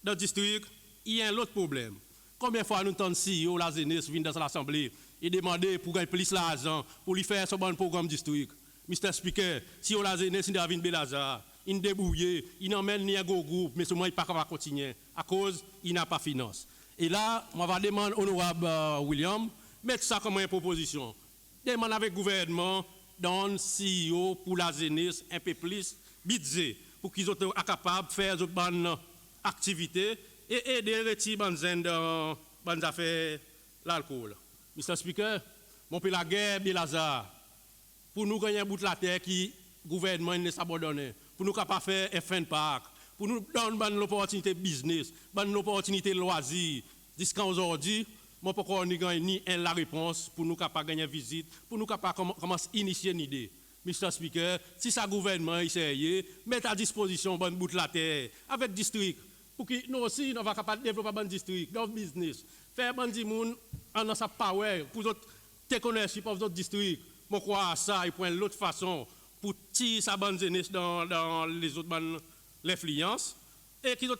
dans le district. Il y a un autre problème. Combien de fois nous entendons si la jeunesse vient dans l'Assemblée et demander pour gagner plus d'argent pour lui faire ce bon programme district? Mr. Speaker, si la jeunesse est dans Belazar, il débrouille, il n'emmène ni un gros groupe, mais seulement il ne peut pas continuer à cause il n'a pas de finance. Et là, on va demander au honorable William, mettre ça comme une proposition. Demande avec le gouvernement dans CEO pour la jeunesse un peu plus budget pour qu'ils soient capables de faire d'autres bonnes activités et aider les petits dans les affaires l'alcool. Mr. Speaker, mon pays la guerre, Belazar, pour nous gagner un bout de la terre qui le gouvernement ne s'abandonne, pour nous capables de faire un fin parc, pour nous donner l'opportunité de business, l'opportunité de loisirs. Jusqu'à aujourd'hui, je ne peux pas gagner la réponse pour nous capables de gagner une visite, pour nous capables de commencer à initier une idée. Mr. Speaker, si ça gouvernement essaye, mettre à disposition un bout de la terre avec le district, pour que nous aussi, nous sommes capables de développer un district, dans le business, faire un monde en sa power, pour te connaître pour votre district. Je crois à ça, il prend l'autre façon pour tirer sa bonne jeunesse dans les autres bonnes l'influence et qui sont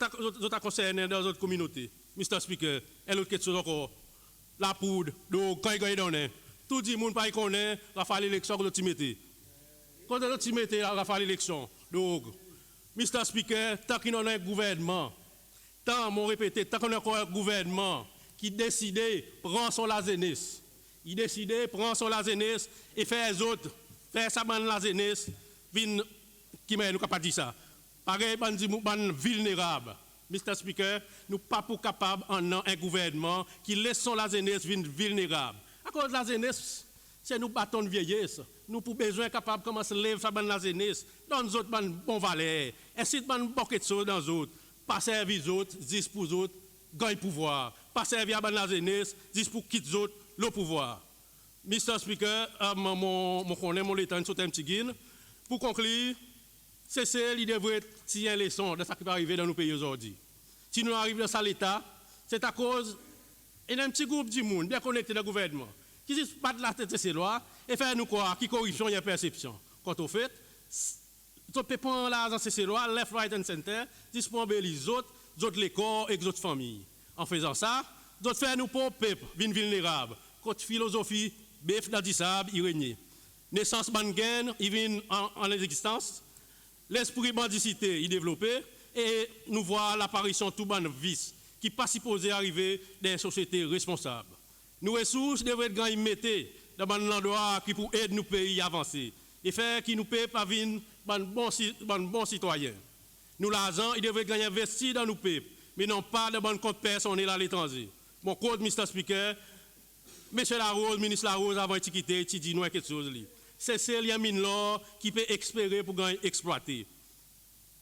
concernés dans les autres communautés. Mr. Speaker, et l'autre question encore, la poudre, donc quand il donne, tout le monde ne connaît pas, il va faire l'élection contre l'autre mettez. Quand l'autre mettez, il va faire l'élection. Donc, Mr. Speaker, tant qu'il y a un gouvernement, tant qu'on a encore un gouvernement qui décide de prendre son la jeunesse, il décide de prendre son la jeunesse et faire les autres, faire ça dans la jeunesse, qui m'a nous capable dire ça. Pareil, ban vulnérable. Mr. Speaker, nous ne sommes pas capables un gouvernement qui laisse la jeunesse vulnérable. À cause de la jeunesse, c'est nous battons de vieillesse. Nous avons besoin capables de commencer à lever ça dans la jeunesse, dans les autres bonnes valeurs, ainsi de bonnes de choses dans les autres. Pas servir les autres, 10 pour les autres, gagner pouvoir. Pas servir à la jeunesse, 10 pour quitter les autres, le pouvoir. Mr. Speaker, mon état une petit guine. Pour conclure, il devrait tirer une leçon de ce qui va arriver dans nos pays aujourd'hui. Si nous arrivons dans cet état, c'est à cause d'un petit groupe du monde bien connecté dans le gouvernement qui se bat de la tête de ces lois et fait nous croire qu'il y a corruption et perception. Quand on fait, on peut prendre l'argent de ces lois, left, right and center, disponibiliser les autres les corps et les autres familles. En faisant ça, d'autres faire nous pour peuple, vulnérable. Quand philosophie, bœuf d'Adissab, il règne. Naissance bangaine, il vient en existence. L'esprit bandicité, il développé. Et nous voyons l'apparition de tout ban vice qui n'est pas supposé arriver dans une société responsable. Nos ressources devraient être gagnées dans un endroit qui peut aider nos pays à avancer et faire qu'ils nous paient pas venir bon citoyen. Nous, l'argent, il devrait gagner investi dans nos pays, mais non pas de bon compte personnel à l'étranger. Mon code, Mr. Speaker, M. Larose, ministre Larose, avant de quitter, il dit nous quelque chose. C'est celle qui peut espérer pour gagner exploiter.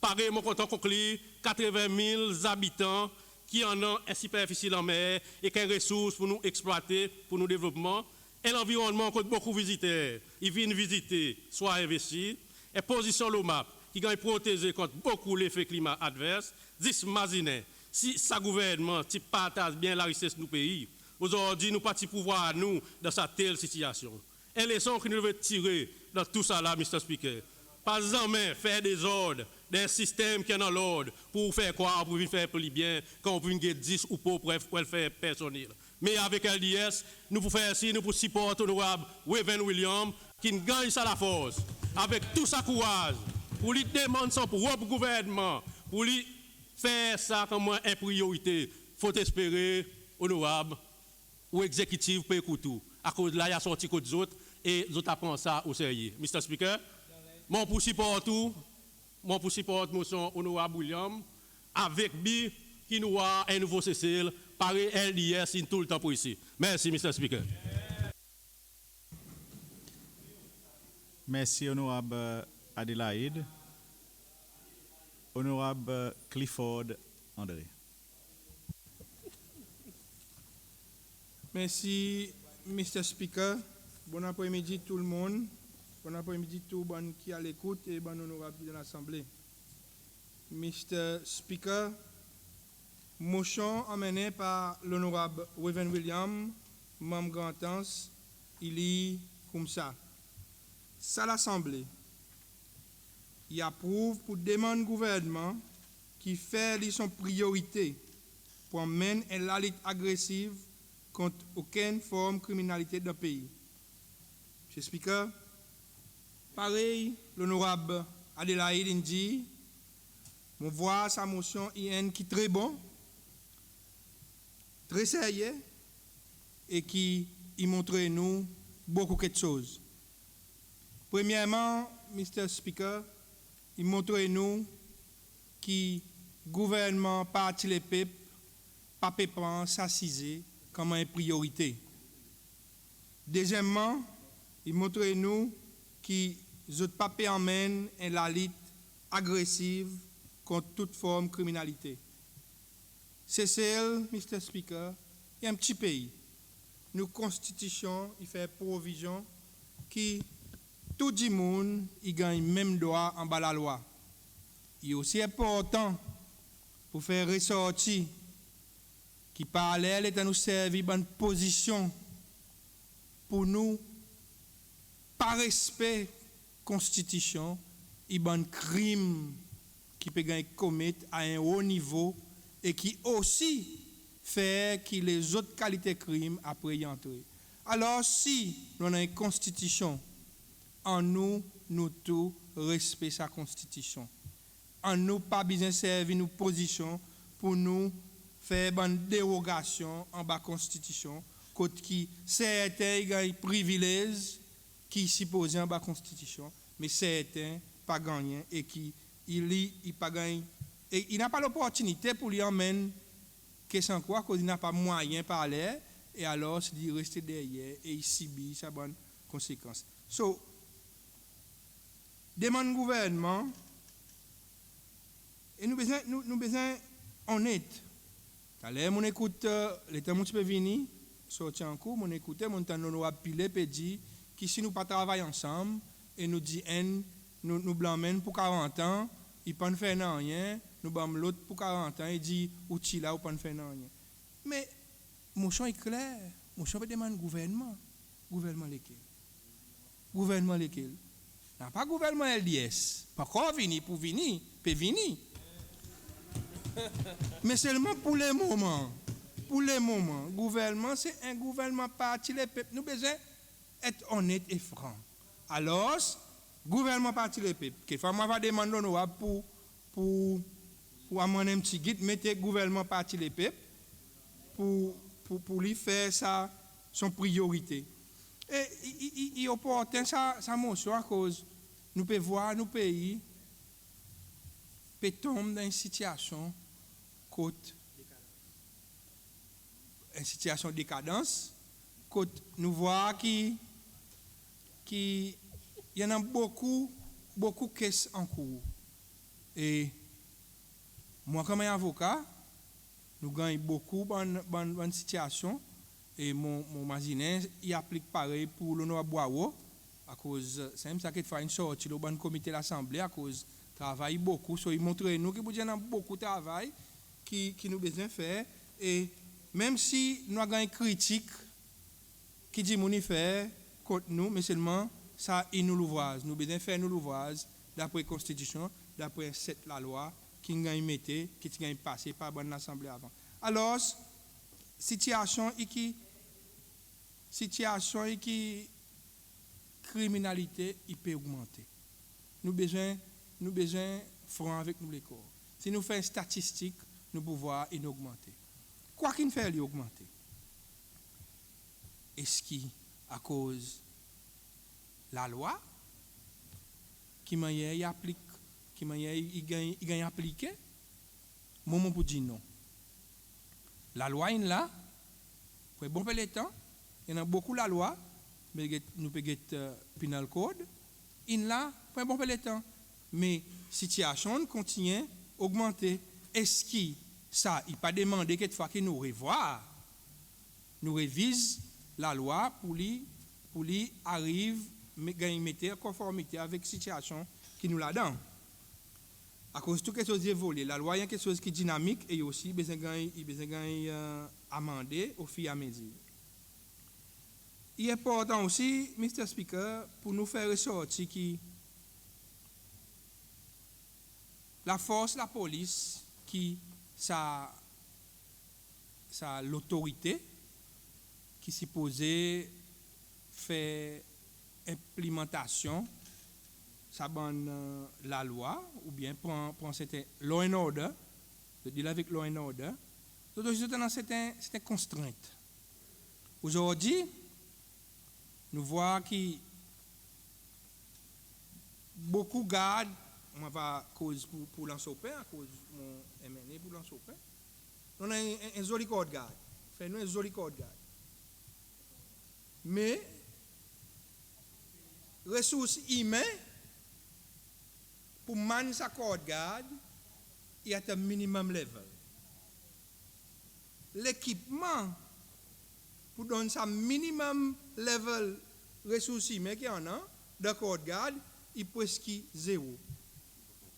Pareil, mon compte conclu, 80 000 habitants qui en ont une superficie en mer et qui ont des ressources pour nous exploiter, pour nos développements. Et l'environnement compte beaucoup de visiteurs. Ils viennent visiter, soit investir. Et position l'OMAP, qui gagne protéger contre beaucoup l'effet climat adverse. 10 imaginez, si sa gouvernement partage bien la richesse de nos pays, aujourd'hui, nous partis pouvoir à nous dans cette telle situation. Et les leçons que nous devons tirer dans tout ça là, Mr. Speaker. Pas jamais faire des ordres, des systèmes qui sont dans l'ordre pour faire quoi, pour faire plus bien, quand on peut gagner 10 ou pour le faire personnel. Mais avec LDS, nous pouvons faire ainsi, nous pouvons supporter l'honorable Reverend William, qui gagne ça la force, avec tout sa courage, pour lui demander son propre gouvernement, pour lui faire ça comme une priorité. Il faut espérer, honorable, ou exécutif pour écouter. À cause de là, il y a sorti d'autres autres et les autres apprennent ça au sérieux. Mr. Speaker? mon pour support tout, mon pour support motion honorable William, avec bi qui nous a un nouveau Cécile, par LDS in tout le temps pour ici. Merci, Mr. Speaker. Merci, honorable Adélaïde. Honorable Clifford André. Merci, Mr. Speaker. Bon après-midi tout le monde. Bon après-midi tout le monde qui est à l'écoute et bon honorable de l'Assemblée. Mr. Speaker, motion emmenée par l'honorable Reverend William, membre Grantance, il est comme ça. Ça l'Assemblée. Il approuve pour demander au gouvernement qui fait son priorité pour mener la lutte agressive contre aucune forme de criminalité dans le pays. Monsieur le Speaker, pareil, l'honorable Adélaïde dit, on voit sa motion IN qui est très bon, très sérieux, et qui montre nous beaucoup de choses. Premièrement, Mr. Speaker, il montre nous que le gouvernement parti les peuples, pas prend s'assiser comme une priorité. Deuxièmement, il montre nous que les autres papiers emmènent la lutte agressive contre toute forme de criminalité. C'est celle, Mr. Speaker, il y a un petit pays. Nos constitutions, il fait provision qui tout le monde il gagne même droit en bas de la loi. Il est aussi important pour faire ressortir qui parallèle est à nous servir dans une position pour nous, par respect de la Constitution, il y a un crime qui peut être commis à un haut niveau et qui aussi fait que les autres qualités de crime après y entrer. Alors si nous avons une Constitution, en nous tous respect sa Constitution. En nous pas besoin de servir nos positions pour nous faire une dérogation en bas Constitution, côté qui certains ont privilèges qui supposés en bas Constitution, mais certains pas gagnent et qui il pas gagne et il n'a pas l'opportunité pour lui emmener que sans quoi qu'il n'a pas moyen de parler et alors il reste derrière et il subit sa bonne conséquence. So demande gouvernement et nous besoin honnête. Allez, mon écoute, les temps qui peuvent venir, sortir en cours, mon écoute, mon temps nous a pilé, et dit que si nous pas travailler ensemble, et nous dit, nous blâmons pour 40 ans, il ne peut pas faire rien, nous blâmons l'autre pour 40 ans, il dit, ou tu là, ou pas faire rien. Mais, mon champ est clair, mon champ demande gouvernement. Gouvernement lequel? Gouvernement lequel? Non, pas gouvernement LDS, pas encore venir pour venir, peut venir. Mais seulement pour les moments. Pour les moments. Le gouvernement, c'est un gouvernement parti les peuples. Nous besoin être honnête et franc. Alors, gouvernement parti les peuples. Quelquefois, moi, va demander pour amener un petit guide, mettez gouvernement parti les peuples pour lui faire ça, son priorité. Et il est opportun sa motion à cause nous pouvons voir nos pays peut tomber dans une situation de décadence, nous voyons qu'il y en a beaucoup de caisses en cours. Et moi, comme avocat, nous gagnons beaucoup de situations. Et mon magazine, il applique pareil pour l'honorable Boao, à cause, c'est ça qu'il fait une sortie au comité de l'Assemblée, à cause travaille beaucoup. So, il montre nous que nous avons beaucoup de travail qui nous besoin faire. Et même si nous avons une critique qui dit qu'on fait contre nous, mais seulement ça, il nous l'ouvrage. Nous besoin faire nous l'ouvrage d'après la Constitution, d'après la loi qui nous a mis, qui nous a passé par l'Assemblée avant. Alors, situation qui criminalité il peut augmenter. Nous besoin franc avec nous les corps. Si nous faisons statistique, nous pouvons voir il augmenter. Quoi qu'il fait, il augmenter. Est-ce qu'à cause la loi qui manière il applique, qui manière il gagne appliqué, moment pour dire non. La loi est là, pour bon peu de temps, il y en a beaucoup la loi, mais nous pouvons get penal code, il là, pour bon peu de temps, mais situation continue à augmenter. Est-ce que ça, il pas demandé quelque fois que nous revoient, nous révise la loi pour lui arrive mettre en conformité avec la situation qui nous l'a donne. À cause de tout quelque chose qui évolue, la loi est quelque chose qui est dynamique et aussi besoin amender au fur et à mesure. Il est important aussi, Mr. Speaker, pour nous faire ressortir que la force, la police, qui ça l'autorité qui s'est posée faire implémentation ça bonne la loi ou bien prend c'était law and order de deal avec law and order tout aussi dans c'était contrainte. Aujourd'hui nous voyons que beaucoup gardent on va cause pour l'ensoper à cause mon MNE pour l'ensoper on a un joli code garde fait nous un joli code garde mais ressources humaines pour man sa code garde il y a un minimum level l'équipement pour donner sa minimum level ressources humaines qu'il y en a de code garde il presque zéro.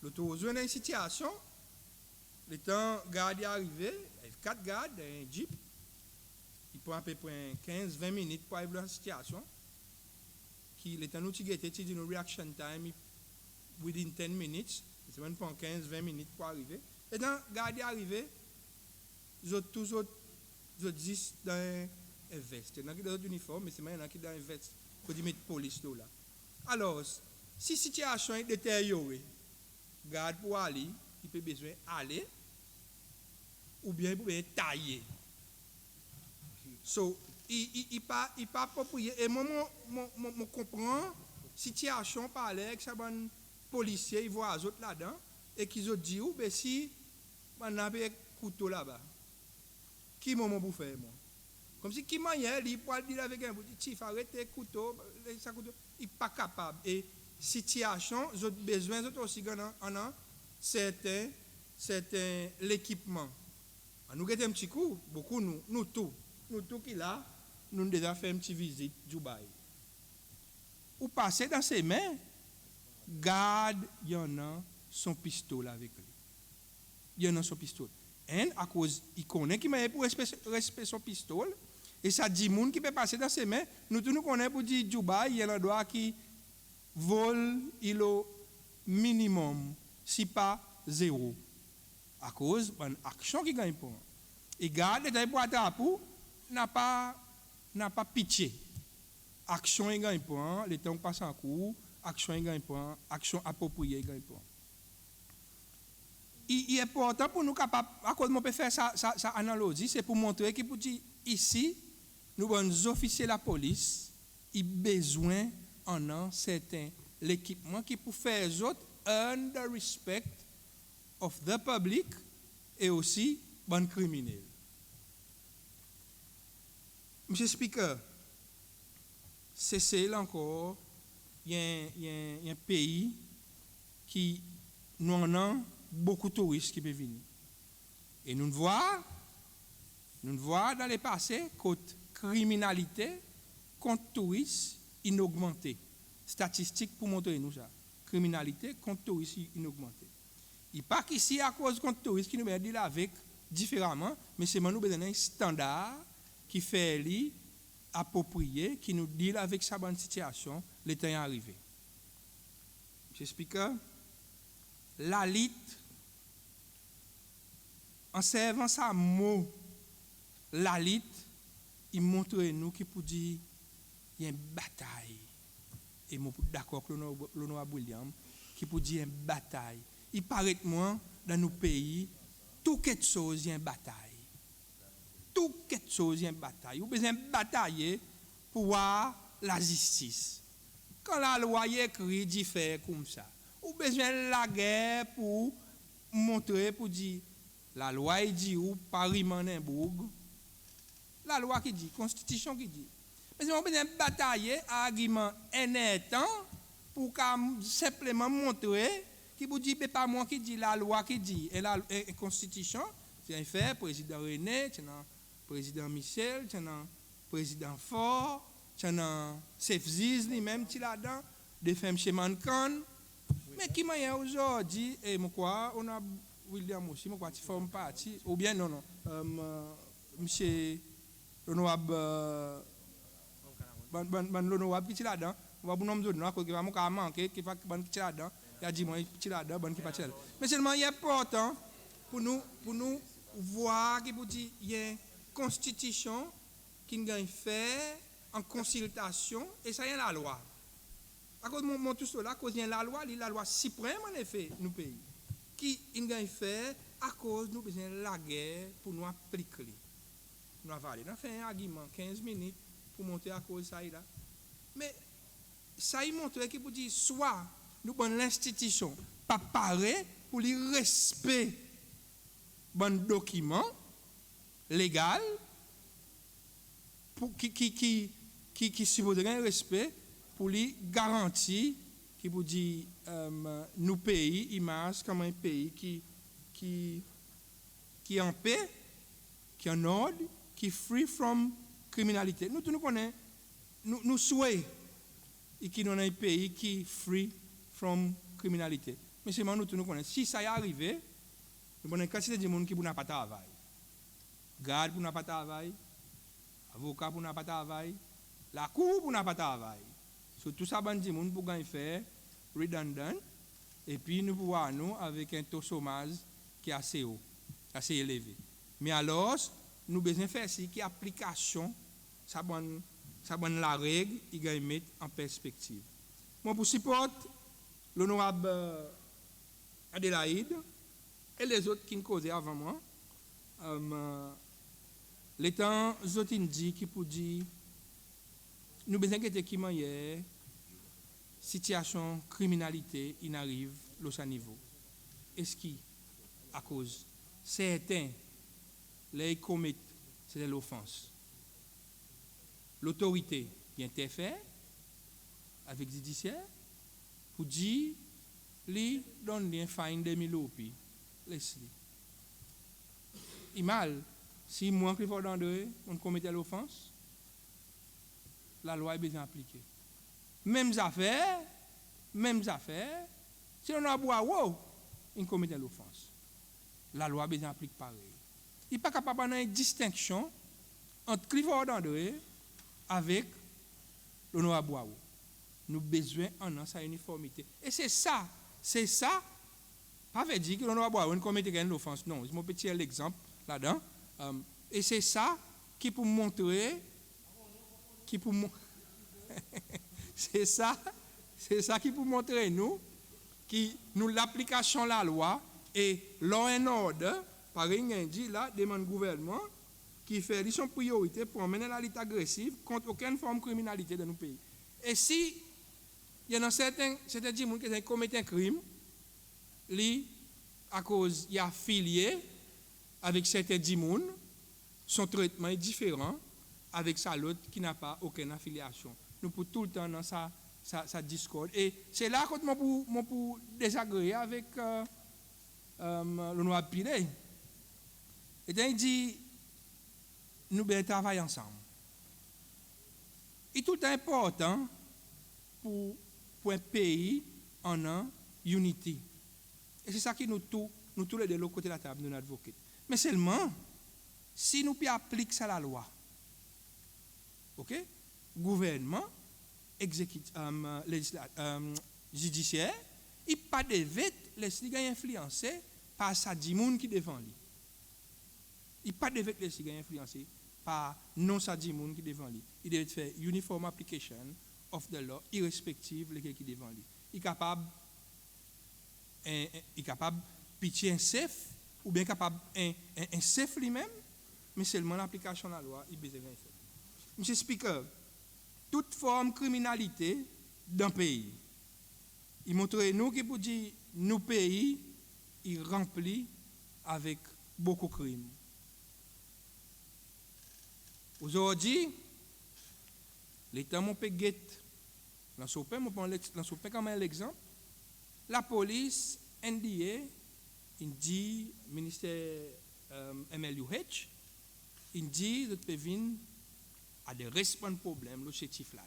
L'auto dans une situation, le temps garde est arrivé, il y a 4 gardes dans un jeep, il prend à peu près 15-20 minutes pour arriver dans la situation, qui le temps nous tigété, une reaction time within 10 minutes, c'est même pas 15-20 minutes pour arriver. Et dans garde est arrivé, tous autres 10 dans un veste, il y en a qui dans un uniforme, mais c'est même qui dans un veste, il faut mettre police là. Alors, si la situation est détériorée, garde pour aller, il peut besoin aller ou bien il peut tailler. So, il pas approprié. Et moi, je comprends la situation par avec ça bon policier, ils voient les autres là-dedans et qu'ils ont dit ben si on a un couteau là-bas. Qui moment pour faire moi? Comme si qui manière il peut dire avec un chief arrêtez couteau, ça couteau, il pas capable et situation, j'ai besoin aussi en un certain l'équipement. Nous avons un petit coup, beaucoup nous tous qui là, nous déjà fait une petite visite Dubaï. Ou passer dans ses mains, garde, il y en a son pistolet avec lui. Il y en a son pistolet. Et à cause, il connaît qu'il m'a pour respecter son pistolet, et ça dit moun qui peut passer dans ses mains, nous tous nous connaissons pour dire Dubaï, il y a un endroit qui vol il au minimum si pas zéro à cause d'une action qui gagne pour et garde les pour attraper n'a pas pitié action il gagne pour le temps passe en cours action il gagne pour action appropriée il gagne pour il est important pour nous capable à cause on peut faire ça analogie c'est pour montrer que pour dire ici nous bons officiers de la police il besoin en un certain l'équipement qui pour faire les autres earn the respect of the public et aussi bon criminel. Monsieur Speaker, c'est là encore, il y a un pays qui nous en a beaucoup de touristes qui peuvent venir. Et nous voyons dans le passé côté criminalité contre touristes in augmenté. Statistiques pour montrer nous ça. Criminalité contre touristes in augmenté. Il n'y a pas qu'ici à cause contre touristes qui nous met dire avec différemment, mais c'est nous besoin d'un standard qui fait lui approprié, qui nous dit avec sa bonne situation, le temps est arrivé. Monsieur Speaker, la lutte, en servant sa mot, la lutte, il montre nous qui pour dire il y a une bataille. Et je suis d'accord avec l'honorable William, qui pour dire une bataille. Il paraît moi, dans nos pays, tout quelque chose, il y a une bataille. Tout quelque chose, il y a une bataille. Vous avez besoin de batailler pour voir la justice. Quand la loi est écrite, dit faire comme ça. ou besoin de la guerre pour montrer, pour dire, la loi dit ou Paris Manenbourg, la loi qui dit, constitution qui dit. Mais on besoin de batailler à argument énertant pour simplement montrer qui vous dit, pas moi qui dit la loi qui dit, et la constitution, c'est un fait, président René, c'est un président Michel, c'est un président Fort, c'est un Sefziz lui-même qui là-dedans, des femmes chez Mankan. Mais qui m'a aujourd'hui, et moi, on a William aussi, moi, qui forme partie, ou bien non, monsieur l'honorable, l'honorable qui est là-dedans, on va vous nommer d'autres, non, qui va manquer, qui va qui est là-dedans, il a dit, moi, qui est là-dedans, bon, qui est pas là. Mais seulement, il est important pour nous voir qu'il y a une constitution qui a fait en consultation, et ça y est la loi. À cause de tout cela, à cause de la loi suprême en effet, nous pays, qui a fait à cause de nous besoin de la guerre pour nous appliquer. Nous avons fait un argument 15 minutes pour monter à cause de ça là. Mais ça y montre qu'il peut dire soit nous prenons l'institution pas pareil pour le respect bon document légal pour qui supposerait un respect pour lui garantir qui vous dit nous pays image comme un pays qui est en paix, qui est en ordre, qui est free from criminalité. Nous connaissons, nous souhaitons qu'il y ait un pays qui est free from criminalité. Mais seulement nous connaissons. Si ça y est arrivé, nous avons une quantité de gens qui n'ont pas de travail. Garde pour n'a pas de travail, avocat pour n'a pas de travail, la cour pour n'a pas de travail. Sur tout ça, nous avons pour faire redundant, et puis nous pouvons nous avec un taux de chômage qui est assez haut, assez élevé. Mais alors, nous avons besoin de faire ici qui application, ça bonne la règle, il va mettre en perspective. Moi, pour supporter l'honorable Adélaïde et les autres qui nous causaient avant moi, les temps, les autres dit qui pour dire, nous avons besoin de qui manière situation criminalité il arrive à niveau. Est-ce qui à cause certains les commettent c'est l'offense. L'autorité qui interfère avec le judiciaire pour dire lui donne un fine de 1000 roupies. Laisse-le. Il mal si moi qui faut d'André on commettait l'offense, la loi est bien appliquée. Mêmes affaires, si on a boire, on commet l'offense. La loi bien applique pareil. Il n'est pas capable d'avoir une distinction entre Clifford André avec l'honorable Boao. Nous avons besoin de sa uniformité. Et c'est ça, pas veut dire que l'honorable Boao ne commet pas l'offense. Non, je vais petit l'exemple là-dedans. Et c'est ça qui pour montrer, c'est ça qui pour montrer nous l'application de la loi et law and order, par exemple, dit là, demande gouvernement qui fait son priorité pour mener la lutte agressive contre aucune forme de criminalité dans nos pays. Et si il y en a certains gens qui commettent un crime, à cause il y a affilié avec certains gens, son traitement est différent avec ça l'autre qui n'a pas aucune affiliation. Nous pour tout le temps dans sa discorde. Et c'est là que moi pour désagréer avec le noir Pilet. Et il dit, nous devons travailler ensemble. Et tout est important pour un pays en unité. Et c'est ça qui nous tous les deux de l'autre côté de la table, nous advoquons. Mais seulement, si nous appliquons ça à la loi, ok? Gouvernement, judiciaire, il n'y a pas de vête, les influencés par sa dimoun qui devant lui. Il n'y a pas de vête, les influencés par non sa dimoun qui devant lui. Il doit faire uniform application of the law, irrespective de qui devant lui. Il est capable de pitcher un chef, ou bien capable un chef lui-même, mais seulement l'application de la loi, il besoin de faire. Monsieur le Speaker, toute forme de criminalité d'un pays, Il montre nous qui pour dire nous pays, il rempli avec beaucoup de crimes. Aujourd'hui, l'État mon peut guette. Dans ce pays, comme un exemple, la police, NDA, il dit, ministère MLUH, il dit que Pévin a des problèmes chez Tiflat.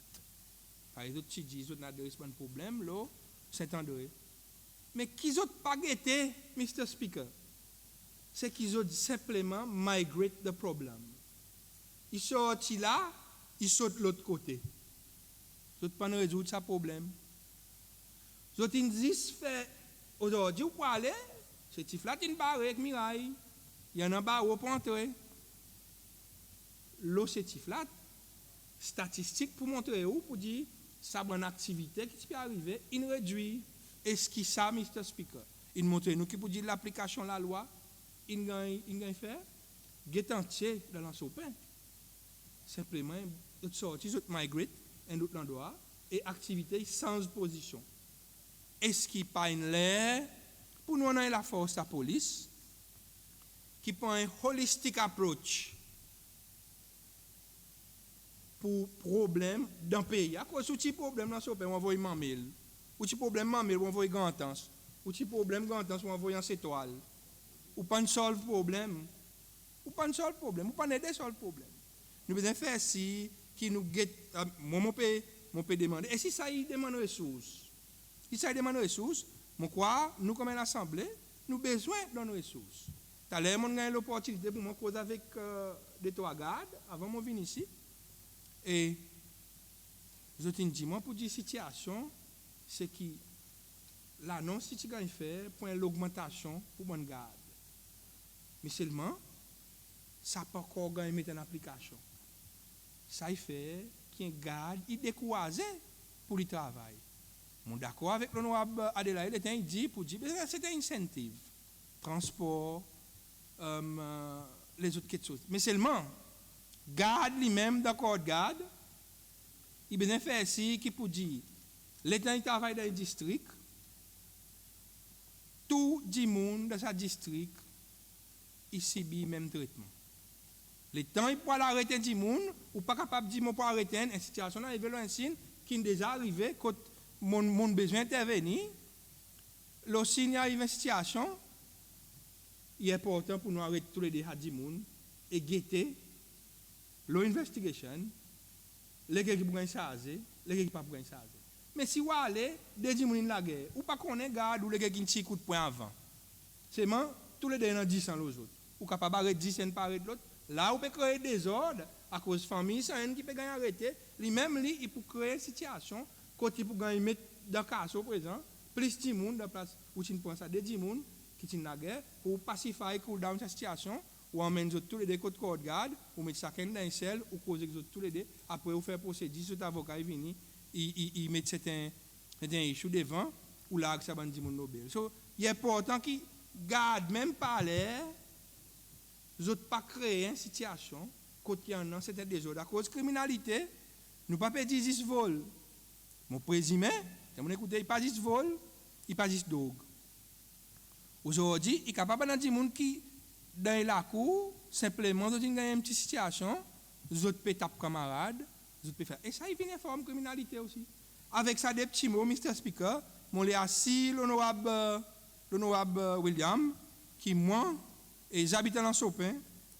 Par exemple, tu dis qu'il a des problèmes là, Saint-André. Mais qu'ils ont pas guetté, Mr. Speaker, c'est qu'ils ont simplement migrate the problem. Ils sortent là, ils sautent de l'autre côté. Ils n'ont pas résoudre ce problème. Ils ont dit, aujourd'hui, où aller? C'est Tiflat, une barre avec Mirail. Il y en a un barreau pour entrer. L'eau, c'est Tiflat. Statistique pour montrer où, pour dire, ça bonne activité qui peut arriver, il réduit. Est-ce qu'il ça, Mr. Speaker? Il montre nous qui pour dire l'application de la loi, il gagne faire, get entier dans l'ensopin. Simplement, d'autres sorties, d'autres migrate, un autre endroit, et activité sans position. Est-ce qu'il pas une l'air? Pour nous, on a la force de la police qui prend un holistic approach pour problème dans le pays. À cause de problème dans ce pays, on envoie mamel. Ou si problème mamel, on envoie gantance. Ou si problème gantance, on envoie en étoile. Ou pas de solve problème. Ou pas de solve problème. Ou pas aider solve problème. Nous devons faire si qui nous guette. Mon peut demander. Et si ça y demande ressources, si ça y demande ressources, moi crois, nous comme une assemblée, nous avons besoin de nos ressources. Tout à l'heure, on a eu l'opportunité pour me causer avec des trois gardes avant de venir ici. Et je te dis, moi, pour dire situation, c'est que l'annonce que tu as fait pour l'augmentation pour bonne garde. Mais seulement, ça n'a pas encore mettre en application. Ça fait qu'il y a un garde, il découragé pour le travail. Je suis d'accord avec l'honorable Adelaide, il dit pour dire, c'est un incentive. Transport, les autres choses. Mais seulement, garde lui-même, d'accord, garde, il bien fait ici qui pour dire, l'État travaille dans le district, tout le monde dans ce district, il subit le même traitement. Le temps il peut arrêter du monde, ou pas capable de dire pour arrêter une situation, il veut un signe qui est déjà arrivé, quand mon besoin d'intervenir, le signe arrive une situation, il est important pour nous arrêter tous les deux à du monde et guetter l'investigation, les gens qui peuvent charger, les gens qui ne peuvent pas charger. Mais si vous allez, des gens qui la guerre, ou pas qu'on est garde, ou les gens qui ont un petit coup de poing avant, c'est moi, tous les deux dans 10 ans les autres. Ou capable d'arrêter 10 ans par l'autre. Là, vous pouvez créer des ordres à cause de la famille, c'est un qui peut gagner arrêter. Lui-même, il peut créer une situation, quand il peut gagner mettre dans le cas au présent, plus de monde dans la place où tu ne penses à des gens qui sont dans la guerre, pour pacifier, cool down cette situation, ou emmène tous les deux côté de garde, ou mettre chacun dans une selle, ou causer tous les deux, après vous faire procédure, cet avocat est venu, il met certains issues devant, ou là, ça va dire mon Nobel. So, il est important qu'il garde même pas l'air, nous n'avons pas créé une situation côté en an, c'était des autres. À cause de la criminalité, nous ne pouvons pas dire 10 vols. Mon présumé, il ne pas 10 vols, il pas 10 dogs. Aujourd'hui, il est capable de dire gens qui, dans la cour, simplement, nous avons une petite situation, nous autres pétons camarades, nous autres faire. Et ça, il vient en forme de criminalité aussi. Avec ça, des petits mots, Mr. Speaker, mon les assis, l'honorable William, qui, moi, et les habitants dans Sopin,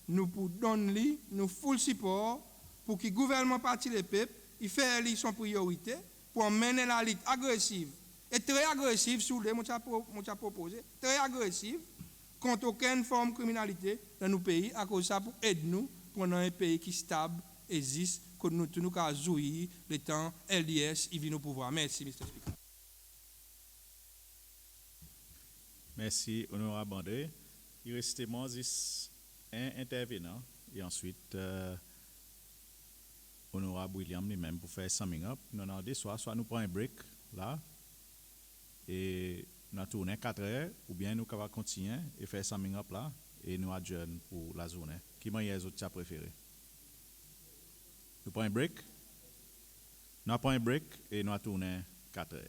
nous pour donner nous full support pour que le gouvernement parti les peuples, il fait son priorité pour mener la lutte agressive et très agressive sur les, moi proposé, très agressive contre aucune forme de criminalité dans nos pays, à cause de ça pour aider nous pour un pays qui stable, existe, que nous tous nous jouir le temps LDS, il vient au pouvoir. Merci, Mr. Speaker. Merci, honorable André. Il reste un intervenant et ensuite honorable William lui-même pour faire summing up. Nous avons dit soit nous prenons un break là et nous tournons 4 heures ou bien nous pouvons continuer et faire summing up là et nous adjournons pour la journée. Qui est les autres préférés? Nous prenons un break. Nous prenons un break et nous tournons 4 heures.